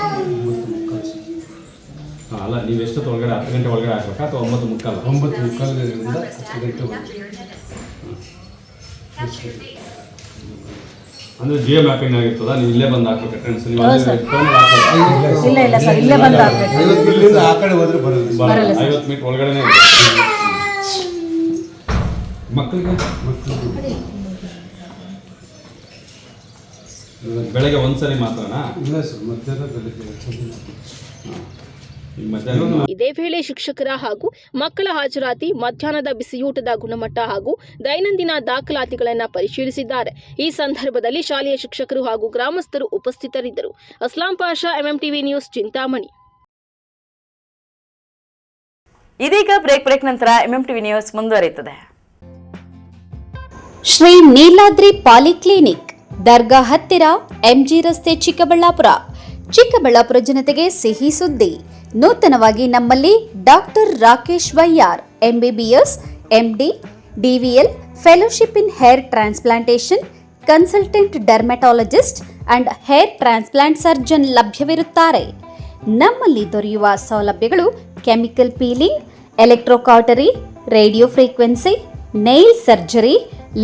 ಹಾಂ, ಅಲ್ಲ ನೀವು ಎಷ್ಟೊತ್ತು ಒಳಗಡೆ? 10 ಗಂಟೆ ಒಳಗಡೆ ಹಾಕ್ಬೇಕಾ ಅಥವಾ 9:15? 9:15ರಿಂದ 10 ಗಂಟೆ ಅಂದರೆ ಜಿಯೋ ಮ್ಯಾಪಿಂಗ್ ಆಗಿರ್ತದ? ನೀವು ಇಲ್ಲೇ ಬಂದು ಹಾಕ್ಬೇಕು ಅಟೆಂಡ್ಸ್? ನೀವು ಇಲ್ಲ ಸರ್, ಇಲ್ಲೇ ಬಂದು ಹಾಕ್ಬೇಕು. ಇಲ್ಲಿಂದ ಆ ಕಡೆ ಹೋದ್ರೆ ಬರಲ್ಲ. 50 ಮೀಟರ್ ಒಳಗಡೆನೇ ಮಕ್ಕಳಿಗೆ. ಬೆಳಗ್ಗೆ ಒಂದ್ಸರಿ ಮಾತ್ರನಾ? ಇಲ್ಲ ಸರ್, ಮಧ್ಯಾಹ್ನ ಬೆಳಗ್ಗೆ. ಇದೇ ವೇಳೆ ಶಿಕ್ಷಕರ ಹಾಗೂ ಮಕ್ಕಳ ಹಾಜರಾತಿ, ಮಧ್ಯಾಹ್ನದ ಬಿಸಿಯೂಟದ ಗುಣಮಟ್ಟ ಹಾಗೂ ದೈನಂದಿನ ದಾಖಲಾತಿಗಳನ್ನು ಪರಿಶೀಲಿಸಿದ್ದಾರೆ. ಈ ಸಂದರ್ಭದಲ್ಲಿ ಶಾಲೆಯ ಶಿಕ್ಷಕರು ಹಾಗೂ ಗ್ರಾಮಸ್ಥರು ಉಪಸ್ಥಿತರಿದ್ದರು. Aslam Pasha, MMTV news, Chintamani. ಇದೀಗ ಬ್ರೇಕ್ ನಂತರ ಎಂಎಂಟಿವಿ ನ್ಯೂಸ್ ಮುಂದುವರಿಯುತ್ತದೆ. ಶ್ರೀ ನೀಲಾದ್ರಿ ಪಾಲಿಕ್ಲಿನಿಕ್, ದರ್ಗಾ ಹತ್ತಿರ, ಎಂಜಿ ರಸ್ತೆ, ಚಿಕ್ಕಬಳ್ಳಾಪುರ. ಚಿಕ್ಕಬಳ್ಳಾಪುರ ಜನತೆಗೆ ಸಿಹಿ ಸುದ್ದಿ. ನೂತನವಾಗಿ ನಮ್ಮಲ್ಲಿ doctor Rakesh Y R, MBBS, MD, DVL, fellowship in hair transplantation, consultant dermatologist and hair transplant surgeon ಲಭ್ಯವಿರುತ್ತಾರೆ. ನಮ್ಮಲ್ಲಿ ದೊರೆಯುವ ಸೌಲಭ್ಯಗಳು chemical peeling, electrocautery, radio frequency, nail surgery,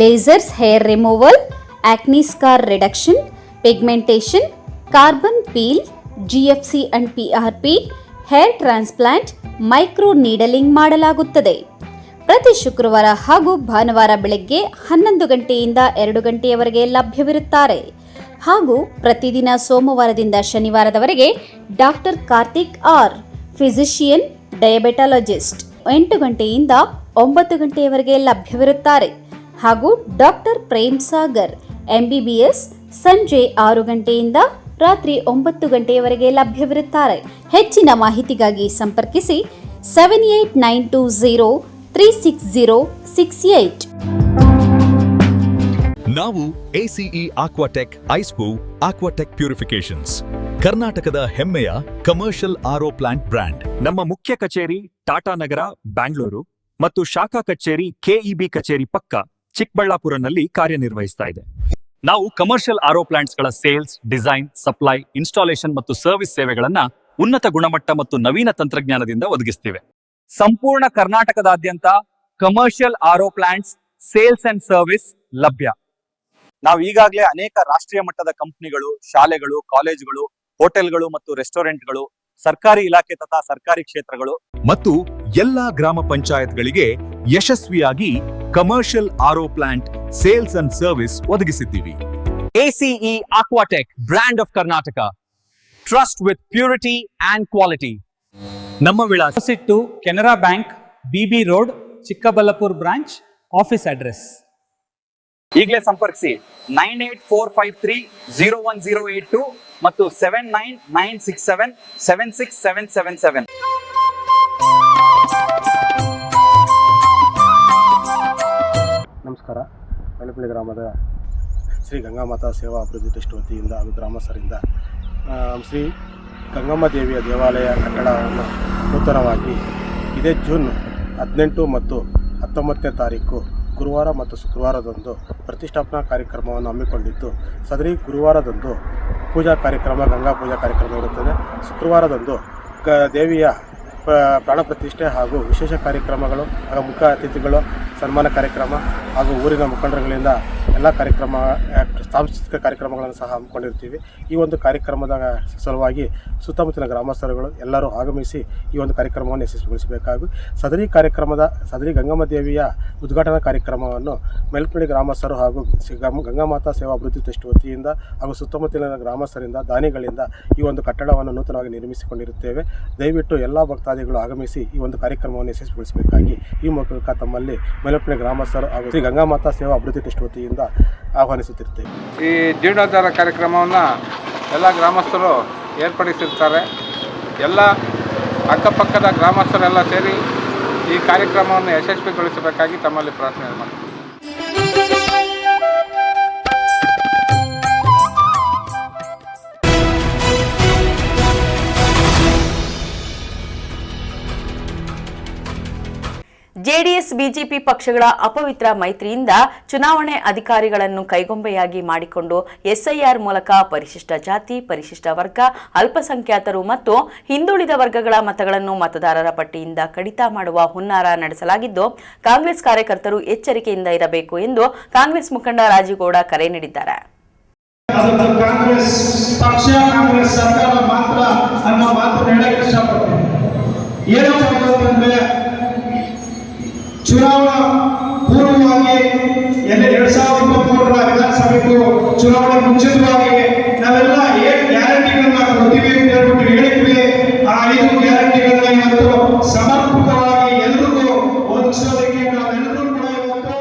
lasers hair removal, acne scar reduction, pigmentation, carbon peel, GFC and PRP, hair transplant, micro needling ಮಾಡಲಾಗುತ್ತದೆ. ಪ್ರತಿ ಶುಕ್ರವಾರ ಹಾಗೂ ಭಾನುವಾರ ಬೆಳಗ್ಗೆ 11 ಗಂಟೆಯಿಂದ 2 ಗಂಟೆಯವರೆಗೆ ಲಭ್ಯವಿರುತ್ತಾರೆ. ಹಾಗೂ ಪ್ರತಿದಿನ ಸೋಮವಾರದಿಂದ ಶನಿವಾರದವರೆಗೆ ಡಾಕ್ಟರ್ ಕಾರ್ತಿಕ್ ಆರ್, ಫಿಸಿಷಿಯನ್, ಡಯಾಬೆಟಾಲಜಿಸ್ಟ್ 8 ಗಂಟೆಯಿಂದ 9 ಗಂಟೆಯವರೆಗೆ ಲಭ್ಯವಿರುತ್ತಾರೆ. ಹಾಗೂ ಡಾಕ್ಟರ್ ಪ್ರೇಮ್ ಸಾಗರ್, ಎಂಬಿಬಿಎಸ್, ಸಂಜೆ 6 ಗಂಟೆಯಿಂದ ರಾತ್ರಿ 9 ಗಂಟೆಯವರೆಗೆ ಲಭ್ಯವಿರುತ್ತಾರೆ. ಹೆಚ್ಚಿನ ಮಾಹಿತಿಗಾಗಿ ಸಂಪರ್ಕಿಸಿ 7892036068. ನಾವು ACE Aquatech ಐಸ್ಪೂ ಆಕ್ವಾಟೆಕ್ ಪ್ಯೂರಿಫಿಕೇಶನ್ಸ್, ಕರ್ನಾಟಕದ ಹೆಮ್ಮೆಯ ಕಮರ್ಷಿಯಲ್ RO ಪ್ಲಾಂಟ್ ಬ್ರ್ಯಾಂಡ್. ನಮ್ಮ ಮುಖ್ಯ ಕಚೇರಿ ಟಾಟಾ ನಗರ, ಬ್ಯಾಂಗ್ಳೂರು ಮತ್ತು ಶಾಖಾ ಕಚೇರಿ KEB ಕಚೇರಿ ಪಕ್ಕ ಚಿಕ್ಕಬಳ್ಳಾಪುರನಲ್ಲಿ ಕಾರ್ಯನಿರ್ವಹಿಸ್ತಾ ಇದೆ. ನಾವು ಕಮರ್ಷಿಯಲ್ RO ಪ್ಲಾಂಟ್ಸ್ಗಳ ಸೇಲ್ಸ್, ಡಿಸೈನ್, ಸಪ್ಲೈ, ಇನ್ಸ್ಟಾಲೇಷನ್ ಮತ್ತು ಸರ್ವಿಸ್ ಸೇವೆಗಳನ್ನ ಉನ್ನತ ಗುಣಮಟ್ಟ ಮತ್ತು ನವೀನ ತಂತ್ರಜ್ಞಾನದಿಂದ ಒದಗಿಸ್ತಿವೆ. ಸಂಪೂರ್ಣ ಕರ್ನಾಟಕದಾದ್ಯಂತ commercial RO plants sales and service ಲಭ್ಯ. ನಾವು ಈಗಾಗಲೇ ಅನೇಕ ರಾಷ್ಟ್ರೀಯ ಮಟ್ಟದ ಕಂಪನಿಗಳು, ಶಾಲೆಗಳು, ಕಾಲೇಜುಗಳು, ಹೋಟೆಲ್ಗಳು ಮತ್ತು ರೆಸ್ಟೋರೆಂಟ್ಗಳು, ಸರ್ಕಾರಿ ಇಲಾಖೆ ತಥಾ ಸರ್ಕಾರಿ ಕ್ಷೇತ್ರಗಳು ಮತ್ತು ಎಲ್ಲಾ ಗ್ರಾಮ ಪಂಚಾಯತ್ಗಳಿಗೆ ಯಶಸ್ವಿಯಾಗಿ commercial RO plant sales and service ಒದಗಿಸಿದ್ದೀವಿ. ACE Aquatech, brand of Karnataka. Trust with purity and quality. ನಮ್ಮ ವಿಳಾಸ to Canara bank, BB road, Chikkaballapur branch, office address. ಈಗಲೇ ಸಂಪರ್ಕಿಸಿ 9845301082 ಮತ್ತು 7996776777. ನಮಸ್ಕಾರ. ಮೈಲಪಳ್ಳಿ ಗ್ರಾಮದ ಶ್ರೀ ಗಂಗಾಮಾತಾ ಸೇವಾ ಅಭಿವೃದ್ಧಿ ಟ್ರಸ್ಟ್ ವತಿಯಿಂದ ಹಾಗೂ ಗ್ರಾಮಸ್ಥರಿಂದ ಶ್ರೀ ಗಂಗಮ್ಮ ದೇವಿಯ ದೇವಾಲಯ ಕಟ್ಟಡವನ್ನು ನೂತನವಾಗಿ ಇದೇ ಜೂನ್ 18 ಮತ್ತು 19ನೇ ತಾರೀಕು ಗುರುವಾರ ಮತ್ತು ಶುಕ್ರವಾರದಂದು ಪ್ರತಿಷ್ಠಾಪನಾ ಕಾರ್ಯಕ್ರಮವನ್ನು ಹಮ್ಮಿಕೊಂಡಿದ್ದು, ಸದರಿ ಗುರುವಾರದಂದು ಪೂಜಾ ಕಾರ್ಯಕ್ರಮ, ಗಂಗಾ ಪೂಜಾ ಕಾರ್ಯಕ್ರಮ ಇರುತ್ತದೆ. ಶುಕ್ರವಾರದಂದು ದೇವಿಯ ಪ್ರಾಣ ಪ್ರತಿಷ್ಠೆ ಹಾಗೂ ವಿಶೇಷ ಕಾರ್ಯಕ್ರಮಗಳು ಹಾಗೂ ಮುಖ್ಯ ಅತಿಥಿಗಳು ಸನ್ಮಾನ ಕಾರ್ಯಕ್ರಮ ಹಾಗೂ ಊರಿನ ಮುಖಂಡರುಗಳಿಂದ ಎಲ್ಲ ಕಾರ್ಯಕ್ರಮ, ಸಾಂಸ್ಕೃತಿಕ ಕಾರ್ಯಕ್ರಮಗಳನ್ನು ಸಹ ಹಮ್ಮಿಕೊಂಡಿರ್ತೀವಿ. ಈ ಒಂದು ಕಾರ್ಯಕ್ರಮದ ಸಲುವಾಗಿ ಸುತ್ತಮುತ್ತಲಿನ ಗ್ರಾಮಸ್ಥರುಗಳು ಎಲ್ಲರೂ ಆಗಮಿಸಿ ಈ ಒಂದು ಕಾರ್ಯಕ್ರಮವನ್ನು ಯಶಸ್ವಿಗೊಳಿಸಬೇಕಾಗಿ ಸದರಿ ಗಂಗಮ್ಮ ದೇವಿಯ ಉದ್ಘಾಟನಾ ಕಾರ್ಯಕ್ರಮವನ್ನು ಮೈಲಪಳ್ಳಿ ಗ್ರಾಮಸ್ಥರು ಹಾಗೂ ಗಂಗಾಮಾತಾ ಸೇವಾ ಅಭಿವೃದ್ಧಿ ಟ್ರಸ್ಟ್ ವತಿಯಿಂದ ಹಾಗೂ ಸುತ್ತಮುತ್ತಲಿನ ಗ್ರಾಮಸ್ಥರಿಂದ, ದಾನಿಗಳಿಂದ ಈ ಒಂದು ಕಟ್ಟಡವನ್ನು ನೂತನವಾಗಿ ನಿರ್ಮಿಸಿಕೊಂಡಿರುತ್ತೇವೆ. ದಯವಿಟ್ಟು ಎಲ್ಲ ಭಕ್ತಾದಿಗಳು ಆಗಮಿಸಿ ಈ ಒಂದು ಕಾರ್ಯಕ್ರಮವನ್ನು ಯಶಸ್ವಿಗೊಳಿಸಬೇಕಾಗಿ ಈ ಮೂಲಕ ತಮ್ಮಲ್ಲಿ ಮೈಲಪಳ್ಳಿ ಗ್ರಾಮಸ್ಥರು ಹಾಗೂ ಶ್ರೀ ಗಂಗಾಮಾತಾ ಸೇವಾ ಅಭಿವೃದ್ಧಿ ಟ್ರಸ್ಟ್ ವತಿಯಿಂದ ಆಹ್ವಾನಿಸುತ್ತಿರ್ತೇವೆ. ಈ ಜೀರ್ಣೋದ್ಧಾರ ಕಾರ್ಯಕ್ರಮವನ್ನು ಎಲ್ಲ ಗ್ರಾಮಸ್ಥರು ಏರ್ಪಡಿಸಿರ್ತಾರೆ. ಎಲ್ಲ ಅಕ್ಕಪಕ್ಕದ ಗ್ರಾಮಸ್ಥರೆಲ್ಲ ಸೇರಿ ಈ ಕಾರ್ಯಕ್ರಮವನ್ನು ಯಶಸ್ವಿಗೊಳಿಸಬೇಕಾಗಿ ತಮ್ಮಲ್ಲಿ ಪ್ರಾರ್ಥನೆ ಮಾಡ್ತೀವಿ. ಜೆಡಿಎಸ್ ಬಿಜೆಪಿ ಪಕ್ಷಗಳ ಅಪವಿತ್ರ ಮೈತ್ರಿಯಿಂದ ಚುನಾವಣೆ ಅಧಿಕಾರಿಗಳನ್ನು ಕೈಗೊಂಬೆಯಾಗಿ ಮಾಡಿಕೊಂಡು ಎಸ್ಐಆರ್ ಮೂಲಕ ಪರಿಶಿಷ್ಟ ಜಾತಿ, ಪರಿಶಿಷ್ಟ ವರ್ಗ, ಅಲ್ಪಸಂಖ್ಯಾತರು ಮತ್ತು ಹಿಂದುಳಿದ ವರ್ಗಗಳ ಮತಗಳನ್ನು ಮತದಾರರ ಪಟ್ಟಿಯಿಂದ ಕಡಿತ ಮಾಡುವ ಹುನ್ನಾರ ನಡೆಸಲಾಗಿದ್ದು, ಕಾಂಗ್ರೆಸ್ ಕಾರ್ಯಕರ್ತರು ಎಚ್ಚರಿಕೆಯಿಂದ ಇರಬೇಕು ಎಂದು ಕಾಂಗ್ರೆಸ್ ಮುಖಂಡ ರಾಜೀಗೌಡ ಕರೆ ನೀಡಿದ್ದಾರೆ. ಚುನಾವಣಾ ಪೂರ್ವವಾಗಿ 2023 ವಿಧಾನಸಭೆಗೂ ಚುನಾವಣೆ ಮುಂಚಿತವಾಗಿ ನಾವೆಲ್ಲ ಏನು ಗ್ಯಾರಂಟಿಗಳನ್ನ ಕೊಡ್ತೀವಿ ಅಂತ ಹೇಳ್ಬಿಟ್ಟು ಹೇಳಿದ್ವಿ. ಆ 5 ಗ್ಯಾರಂಟಿಗಳನ್ನ ಇವತ್ತು ಸಮರ್ಪಕವಾಗಿ ಎಲ್ರಿಗೂ ಒದಗಿಸೋದಕ್ಕೆ ನಾವೆಲ್ಲರೂ ಕೂಡ ಇವತ್ತು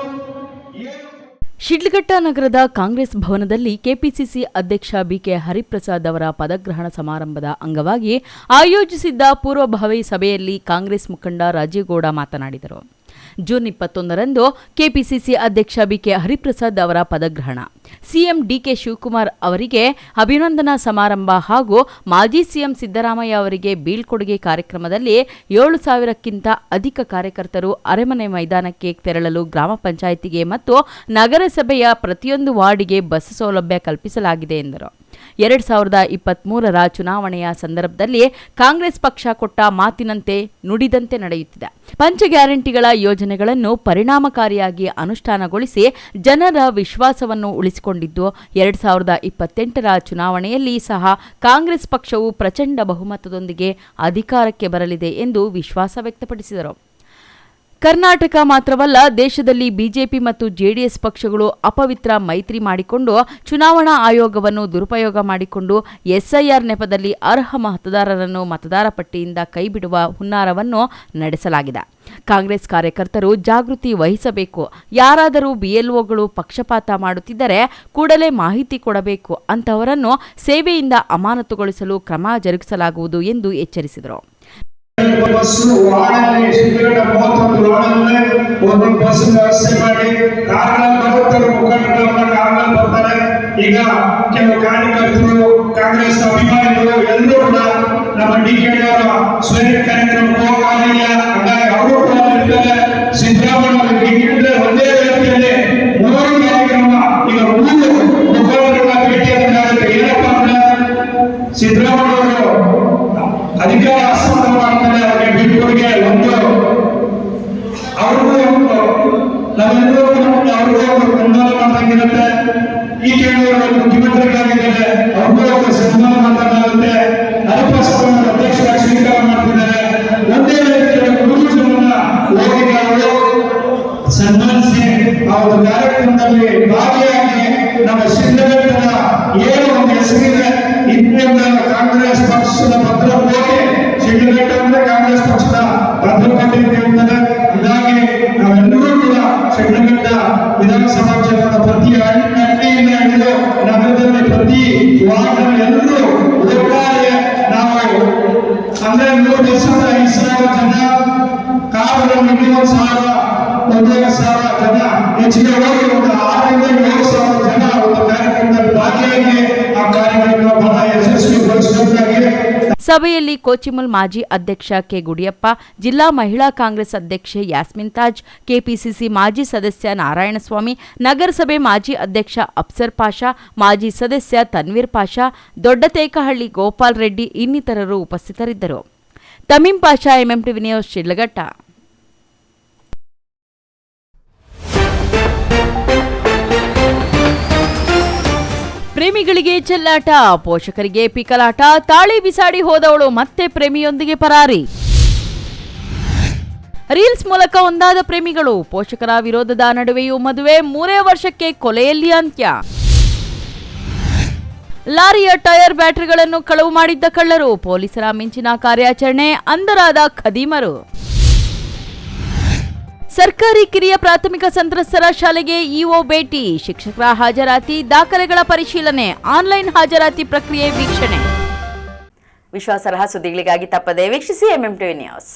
ಶಿಡ್ಲಘಟ್ಟ ನಗರದ ಕಾಂಗ್ರೆಸ್ ಭವನದಲ್ಲಿ ಕೆಪಿಸಿಸಿ ಅಧ್ಯಕ್ಷ ಬಿಕೆ ಹರಿಪ್ರಸಾದ್ ಅವರ ಪದಗ್ರಹಣ ಸಮಾರಂಭದ ಅಂಗವಾಗಿ ಆಯೋಜಿಸಿದ್ದ ಪೂರ್ವಭಾವಿ ಸಭೆಯಲ್ಲಿ ಕಾಂಗ್ರೆಸ್ ಮುಖಂಡ ರಾಜೀಗೌಡ ಮಾತನಾಡಿದರು. ಜೂನ್ 21ರಂದು ಕೆಪಿಸಿಸಿ ಅಧ್ಯಕ್ಷ ಬಿಕೆ ಹರಿಪ್ರಸಾದ್ ಅವರ ಪದಗ್ರಹಣ, ಸಿಎಂ ಡಿಕೆ ಶಿವಕುಮಾರ್ ಅವರಿಗೆ ಅಭಿನಂದನಾ ಸಮಾರಂಭ ಹಾಗೂ ಮಾಜಿ ಸಿಎಂ ಸಿದ್ದರಾಮಯ್ಯ ಅವರಿಗೆ ಬೀಳ್ಕೊಡುಗೆ ಕಾರ್ಯಕ್ರಮದಲ್ಲಿ 7,000ಕ್ಕಿಂತ ಅಧಿಕ ಕಾರ್ಯಕರ್ತರು ಅರಮನೆ ಮೈದಾನಕ್ಕೆ ತೆರಳಲು ಗ್ರಾಮ ಪಂಚಾಯಿತಿಗೆ ಮತ್ತು ನಗರಸಭೆಯ ಪ್ರತಿಯೊಂದು ವಾರ್ಡಿಗೆ ಬಸ್ ಸೌಲಭ್ಯ ಕಲ್ಪಿಸಲಾಗಿದೆ ಎಂದರು. 2023ರ ಚುನಾವಣೆಯ ಸಂದರ್ಭದಲ್ಲಿ ಕಾಂಗ್ರೆಸ್ ಪಕ್ಷ ಕೊಟ್ಟ ಮಾತಿನಂತೆ ನುಡಿದಂತೆ ನಡೆಯುತ್ತಿದೆ. ಪಂಚ ಗ್ಯಾರಂಟಿಗಳ ಯೋಜನೆಗಳನ್ನು ಪರಿಣಾಮಕಾರಿಯಾಗಿ ಅನುಷ್ಠಾನಗೊಳಿಸಿ ಜನರ ವಿಶ್ವಾಸವನ್ನು ಉಳಿಸಿಕೊಂಡಿದ್ದು, 2028ರ ಚುನಾವಣೆಯಲ್ಲಿ ಸಹ ಕಾಂಗ್ರೆಸ್ ಪಕ್ಷವು ಪ್ರಚಂಡ ಬಹುಮತದೊಂದಿಗೆ ಅಧಿಕಾರಕ್ಕೆ ಬರಲಿದೆ ಎಂದು ವಿಶ್ವಾಸ ವ್ಯಕ್ತಪಡಿಸಿದರು. ಕರ್ನಾಟಕ ಮಾತ್ರವಲ್ಲ, ದೇಶದಲ್ಲಿ ಬಿಜೆಪಿ ಮತ್ತು ಜೆಡಿಎಸ್ ಪಕ್ಷಗಳು ಅಪವಿತ್ರ ಮೈತ್ರಿ ಮಾಡಿಕೊಂಡು ಚುನಾವಣಾ ಆಯೋಗವನ್ನು ದುರುಪಯೋಗ ಮಾಡಿಕೊಂಡು ಎಸ್ಐಆರ್ ನೆಪದಲ್ಲಿ ಅರ್ಹ ಮತದಾರರನ್ನು ಮತದಾರ ಪಟ್ಟಿಯಿಂದ ಕೈಬಿಡುವ ಹುನ್ನಾರವನ್ನು ನಡೆಸಲಾಗಿದೆ. ಕಾಂಗ್ರೆಸ್ ಕಾರ್ಯಕರ್ತರು ಜಾಗೃತಿ ವಹಿಸಬೇಕು. ಯಾರಾದರೂ ಬಿಎಲ್ಒಗಳು ಪಕ್ಷಪಾತ ಮಾಡುತ್ತಿದ್ದರೆ ಕೂಡಲೇ ಮಾಹಿತಿ ಕೊಡಬೇಕು. ಅಂತವರನ್ನು ಸೇವೆಯಿಂದ ಅಮಾನತುಗೊಳಿಸಲು ಕ್ರಮ ಜರುಗಿಸಲಾಗುವುದು ಎಂದು ಎಚ್ಚರಿಸಿದರು. ಬಸ್ಸು ವಾರ್ಡಲ್ಲಿ ಶೇಕಡ 31 ವಾರ್ಡಲ್ಲಿ ಒಂದೊಂದು ಬಸ್ ವ್ಯವಸ್ಥೆ ಮಾಡಿ ಕಾರ್ನಲ್ಲಿ ಬರುತ್ತಾರೆ, ಮುಖಂಡರನ್ನ ಕಾರ್ನಲ್ಲಿ ಬರ್ತಾರೆ. ಈಗ ಕೆಲವು ಕಾರ್ಯಕರ್ತರು, ಕಾಂಗ್ರೆಸ್ ಅಭಿಮಾನಿಗಳು ಎಲ್ಲರೂ ಕೂಡ ನಮ್ಮ ಡಿಕೆಡಿ ಅವರ ಸ್ವಯಂ ಕಾರ್ಯಕ್ರಮಕ್ಕೆ ಹೋಗಲಿಲ್ಲ. ಹಾಗಾಗಿ ಅವರು ಕೂಡ ಇರ್ತಾರೆ. ಸಿದ್ದರಾಮಯ್ಯ ಡಿಕೆಡಿ ಒಂದೇ ವ್ಯಕ್ತಿಯಲ್ಲಿ 3 ಕಾರ್ಯಕ್ರಮ ಈಗ 3 ಮುಖಂಡರನ್ನ ಭೇಟಿಯಾಗುತ್ತೆ. ಏನಪ್ಪಾ ಅಂದ್ರೆ ಸಿದ್ದರಾಮಯ್ಯ ಅವರು ಅಧಿಕಾರ ಹಸ್ತಾಂತರ ಮಾಡ್ತಾರೆ. ಅವರಿಗೆ ಬೀಳ್ಕೊಡುಗೆ ಒಂದು ಅವ್ರಿಗೂ ನಾವೆಲ್ಲರೂ ಅವ್ರಿಗೂ ಒಂದು ಸನ್ಮಾನ ಮಾಡ್ದಂಗಿರುತ್ತೆ. ಈ ಕೇಳಿದವರು ಮುಖ್ಯಮಂತ್ರಿಗಳಾಗಿದ್ದಾರೆ, ಅವ್ರಿಗೂ ಒಂದು ಸನ್ಮಾನ ಮಾಡ್ದಂಗಾಗುತ್ತೆ. ಅಲ್ಪಸಭೆಯ ಅಧ್ಯಕ್ಷರಾಗಿ ಸ್ವೀಕಾರ ಮಾಡ್ತಿದ್ದಾರೆ. ಒಂದೇ ರೀತಿಯಲ್ಲಿ 3 ಜನರನ್ನ ಹೋಗಿ ನಾವು ಸನ್ಮಾನಿಸಿ ಆ ಒಂದು ಕಾರ್ಯಕ್ರಮದಲ್ಲಿ ಭಾಗಿಯಾಗಿ ನಮ್ಮ ಶಿಡ್ಲಘಟ್ಟದ ಏನು ಒಂದು ಹೆಸರಿದೆ, ಇಂದಿನಿಂದ ಕಾಂಗ್ರೆಸ್ ಪಕ್ಷದ ಭದ್ರಕೋಟೆ ಶಿಡ್ಲಘಟ್ಟ ಅಂದ್ರೆ ಕಾಂಗ್ರೆಸ್ ಪಕ್ಷದ ಭದ್ರಕೋಟೆ ಅಂತ ಹೇಳ್ತಾರೆ. ಹೀಗಾಗಿ ನಾವೆಲ್ಲರೂ ಕೂಡ ಶಿಡ್ಲಘಟ್ಟ ವಿಧಾನಸಭಾ ಕ್ಷೇತ್ರದ ಪ್ರತಿ ಹಳ್ಳಿಯಿಂದ ಹಿಡಿದು ನಗರದಲ್ಲಿ ಪ್ರತಿ ವಾರ್ಡ್ನಲ್ಲಿ ಎಲ್ಲರೂ ಒಟ್ಟಾರೆ ನಾವು ಅಂದ್ರೆ 3,500 ಜನ, ಕಾರಲ್ಲಿ 1,000 ಜನ ಹೆಚ್ಚಿಗೆ ಹೋಗಿ ಒಂದು 6,000 ರಿಂದ 7,000 ಜನ ಒಂದು ಕಾರ್ಯಕ್ರಮದಲ್ಲಿ ಭಾಗಿಯಾಗಿ ಆ ಕಾರ್ಯಕ್ರಮ ಬಹಳ ಯಶಸ್ವಿಗೊಳಿಸಬೇಕಾಗಿ. ಸಭೆಯಲ್ಲಿ ಕೋಚಿಮುಲ್ ಮಾಜಿ ಅಧ್ಯಕ್ಷ ಕೆ ಗುಡಿಯಪ್ಪ, ಜಿಲ್ಲಾ ಮಹಿಳಾ ಕಾಂಗ್ರೆಸ್ ಅಧ್ಯಕ್ಷೆ ಯಾಸ್ಮಿನ್ ತಾಜ್, ಕೆಪಿಸಿಸಿ ಮಾಜಿ ಸದಸ್ಯ ನಾರಾಯಣಸ್ವಾಮಿ, ನಗರಸಭೆ ಮಾಜಿ ಅಧ್ಯಕ್ಷ ಅಫ್ಸರ್ ಪಾಷಾ, ಮಾಜಿ ಸದಸ್ಯ ತನ್ವೀರ್ ಪಾಷಾ, ದೊಡ್ಡತೇಕಹಳ್ಳಿ ಗೋಪಾಲ್ ರೆಡ್ಡಿ ಇನ್ನಿತರರು ಉಪಸ್ಥಿತರಿದ್ದರು. ತಮೀಂ ಪಾಷಾ, ಎಂಎಂಟಿವಿ ನ್ಯೂಸ್, ಶಿಡ್ಲಘಟ್ಟ. ಪ್ರೇಮಿಗಳಿಗೆ ಚೆಲ್ಲಾಟ, ಪೋಷಕರಿಗೆ ಪಿಕಲಾಟ, ತಾಳಿ ಬಿಸಾಡಿ ಹೋದವಳು ಮತ್ತೆ ಪ್ರೇಮಿಯೊಂದಿಗೆ ಪರಾರಿ. ರೀಲ್ಸ್ ಮೂಲಕ ಒಂದಾದ ಪ್ರೇಮಿಗಳು, ಪೋಷಕರ ವಿರೋಧದ ನಡುವೆಯೂ ಮದುವೆ, 3 ವರ್ಷಕ್ಕೆ ಕೊಲೆಯಲ್ಲಿ ಅಂತ್ಯ. ಲಾರಿಯ ಟೈರ್ ಬ್ಯಾಟರಿಗಳನ್ನು ಕಳವು ಮಾಡಿದ್ದ ಕಳ್ಳರು, ಪೊಲೀಸರ ಮಿಂಚಿನ ಕಾರ್ಯಾಚರಣೆ, ಅಂಧರಾದ ಖದೀಮರು. ಸರ್ಕಾರಿ ಕಿರಿಯ ಪ್ರಾಥಮಿಕ ಸಂತ್ರಸ್ತರ ಶಾಲೆಗೆ ಇಒ ಭೇಟಿ, ಶಿಕ್ಷಕರ ಹಾಜರಾತಿ, ದಾಖಲೆಗಳ ಪರಿಶೀಲನೆ, ಆನ್ಲೈನ್ ಹಾಜರಾತಿ ಪ್ರಕ್ರಿಯೆ ವೀಕ್ಷಣೆ. ವಿಶ್ವಾಸಾರ್ಹ ಸುದ್ದಿಗಳಿಗಾಗಿ ತಪ್ಪದೇ ವೀಕ್ಷಿಸಿ ಎಂಎಂಟಿವಿ ನ್ಯೂಸ್.